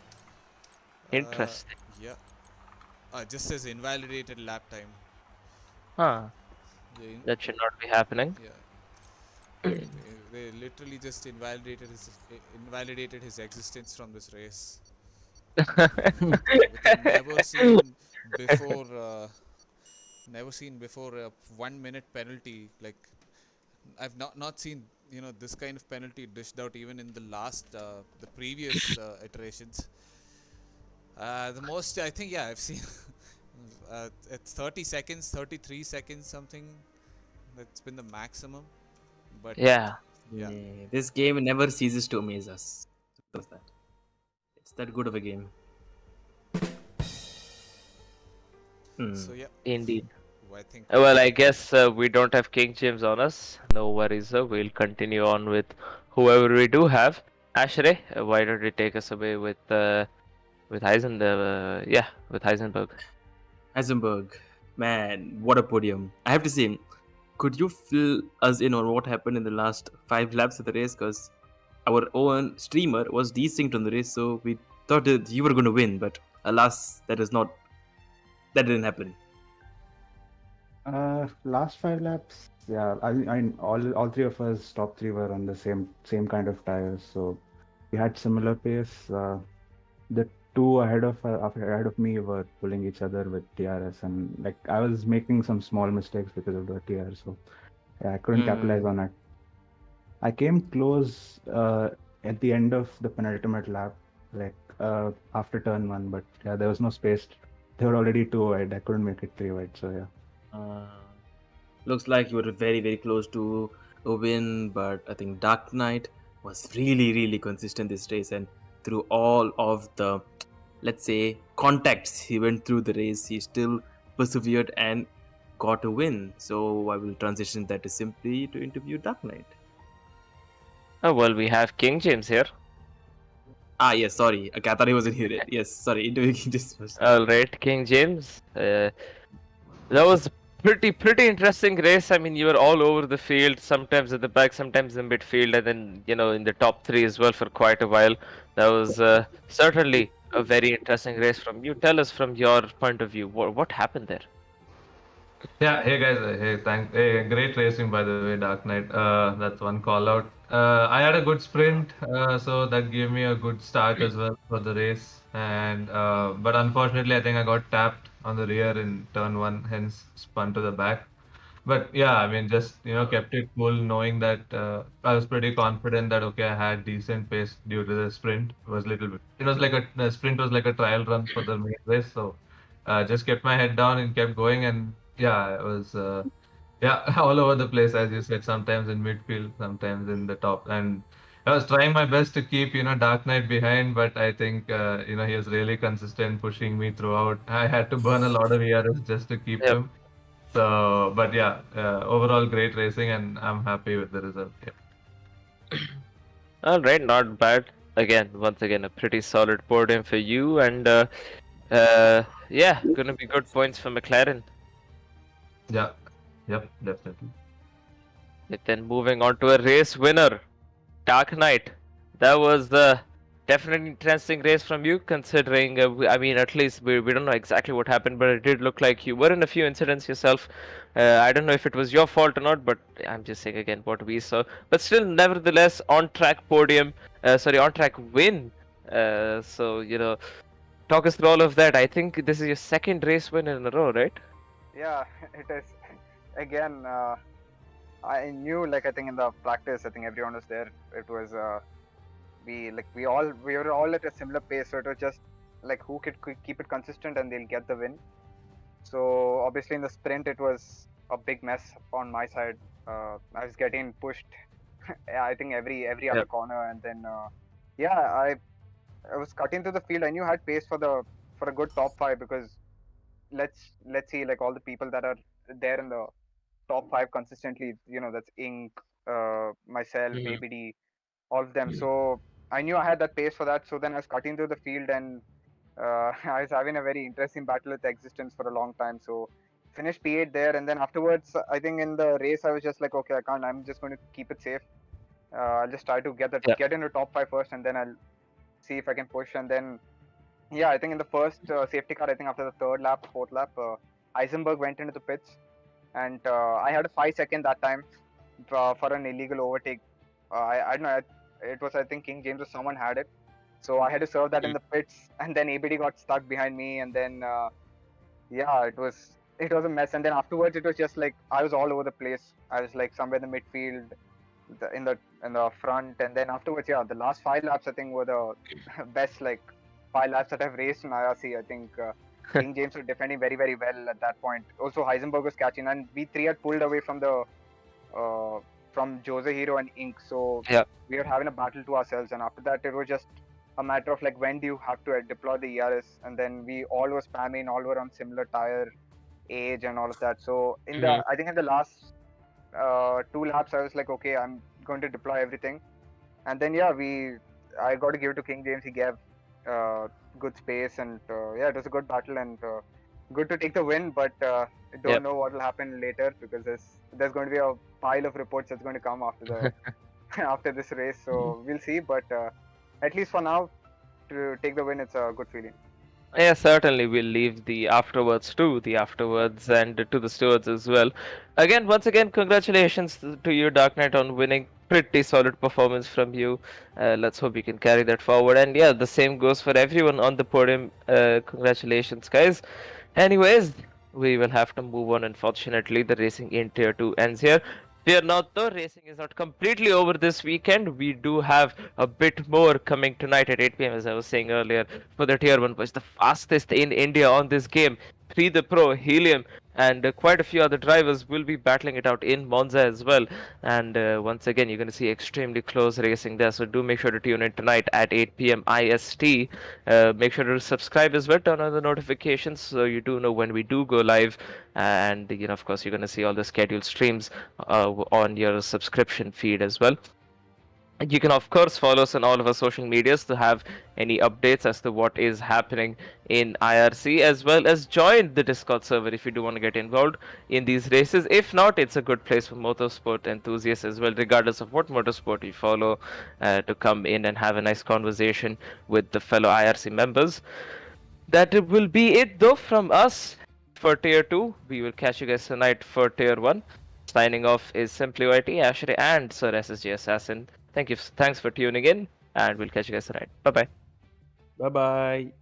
Interesting. Yeah. It just says invalidated lap time. Huh. That should not be happening. Yeah. They literally just invalidated his existence from this race. Never seen before a 1 minute penalty. Like, I've not seen this kind of penalty dished out even in the previous iterations. The most I think I've seen at 30 seconds, 33 seconds something. That's been the maximum. But yeah. This game never ceases to amaze us. It's that good of a game. So yeah. Indeed. I think. Well, I guess we don't have King James on us. No worries, we'll continue on with whoever we do have. Ashrey, why don't you take us away with Heisenberg? With Heisenberg. Heisenberg, man, what a podium! I have to say, could you fill us in on what happened in the last 5 laps of the race? Because our own streamer was desynced on the race, so we thought that you were going to win, but alas, that didn't happen. Last 5 laps, yeah. All 3 of us, top 3, were on the same kind of tires, so we had similar pace. The 2 ahead of me were pulling each other with TRS, and like I was making some small mistakes because of the TR, so I couldn't capitalize on it. I came close at the end of the penultimate lap, after turn 1, but yeah, there was no space. They were already 2 wide. I couldn't make it 3 wide, so yeah. Looks like you were very, very close to a win, but I think Dark Knight was really consistent this race, and through all of the, let's say, contacts he went through the race, he still persevered and got a win. So I will transition that to simply to interview Dark Knight. Oh, well, we have King James here. Ah, yes, sorry. Okay, I thought he wasn't here yet. Yes, sorry. Interview King James first. All right, King James. That was pretty interesting race. I mean, you were all over the field, sometimes at the back, sometimes in midfield, and then in the top three as well for quite a while. That was certainly a very interesting race from you. Tell us from your point of view, what happened there? Yeah, hey guys, hey, great racing by the way, Dark Knight. That's one call out. I had a good sprint, so that gave me a good start as well for the race. And but unfortunately, I think I got tapped on the rear in turn one, hence spun to the back. But yeah, I mean, just kept it cool, knowing that I was pretty confident that okay, I had decent pace due to the sprint. It was little bit. It was like the sprint was like a trial run for the main race, so just kept my head down and kept going. And yeah, it was yeah all over the place as you said. Sometimes in midfield, sometimes in the top, and I was trying my best to keep Dark Knight behind, but I think he was really consistent, pushing me throughout. I had to burn a lot of ERS just to keep Yep. him. So, but yeah, overall great racing, and I'm happy with the result. Yeah. All right, not bad. Once again, a pretty solid podium for you, and yeah, gonna be good points for McLaren. Yeah. Yep. Definitely. Then moving on to a race winner, Dark Knight. That was the definitely interesting race from you, considering, I mean, at least we don't know exactly what happened, but it did look like you were in a few incidents yourself. I don't know if it was your fault or not, but I'm just saying again what we saw. But still, nevertheless, on-track podium, on-track win. So, talk us through all of that. I think this is your second race win in a row, right? Yeah, it is. Again, I knew, like, I think in the practice, I think everyone was there. It was we were all at a similar pace, so it was just like who could keep it consistent and they'll get the win. So obviously in the sprint it was a big mess on my side. I was getting pushed I think every other corner, and then I was cutting through the field. I knew I had pace for a good top 5, because let's see, like, all the people that are there in the top 5 consistently, that's Ink, myself, ABD, all of them. So I knew I had that pace for that. So then I was cutting through the field, and I was having a very interesting battle with existence for a long time. So finished P8 there, and then afterwards, I think in the race, I was just like, okay, I can't. I'm just going to keep it safe. I'll just try to get into top 5 first, and then I'll see if I can push. And then, I think in the first safety car, I think after the third lap, fourth lap, Eisenberg went into the pits, and I had a 5-second that time for an illegal overtake. I don't know. It was, I think, King James or someone had it. So I had to serve that in the pits, and then ABD got stuck behind me, and then it was a mess. And then afterwards, it was just like I was all over the place. I was like somewhere in the midfield, in the front, and then afterwards, the last 5 laps I think were the best 5 laps that I've raced in IRC. I think King James was defending very well at that point. Also, Heisenberg was catching, and we 3 had pulled away from the from Jose Hero and Ink. So we were having a battle to ourselves, and after that, it was just a matter of when do you have to deploy the ERS, and then we all were spamming, all were on similar tire age and all of that. So I think in the last 2 laps, I was like, okay, I'm going to deploy everything, and then I got to give it to King James. He gave good space, and it was a good battle, and good to take the win, but don't know what will happen later, because there's going to be a pile of reports that's going to come after the after this race. So we'll see, but at least for now, to take the win, it's a good feeling. Yeah, certainly we'll leave the afterwards and to the stewards as well. Once again, congratulations to you, Dark Knight, on winning. Pretty solid performance from you. Let's hope you can carry that forward. And the same goes for everyone on the podium. Congratulations, guys. Anyways, we will have to move on. Unfortunately, the racing in Tier 2 ends here. Fear not though, racing is not completely over this weekend. We do have a bit more coming tonight at 8 PM, as I was saying earlier, for the Tier 1 push, the fastest in India on this game. Pre the Pro, Helium, and quite a few other drivers will be battling it out in Monza as well. And once again, you're going to see extremely close racing there. So do make sure to tune in tonight at 8 p.m. IST. Make sure to subscribe as well, turn on the notifications so you do know when we do go live. And of course, you're going to see all the scheduled streams on your subscription feed as well. You can of course follow us on all of our social medias to have any updates as to what is happening in IRC, as well as join the Discord server if you do want to get involved in these races. If not, it's a good place for motorsport enthusiasts as well, regardless of what motorsport you follow, to come in and have a nice conversation with the fellow IRC members. That will be it though from us for Tier 2. We will catch you guys tonight for Tier 1. Signing off is Simply YT, Ashray, and Sir SSG Assassin. Thanks for tuning in, and we'll catch you guys tonight. Bye bye. Bye bye.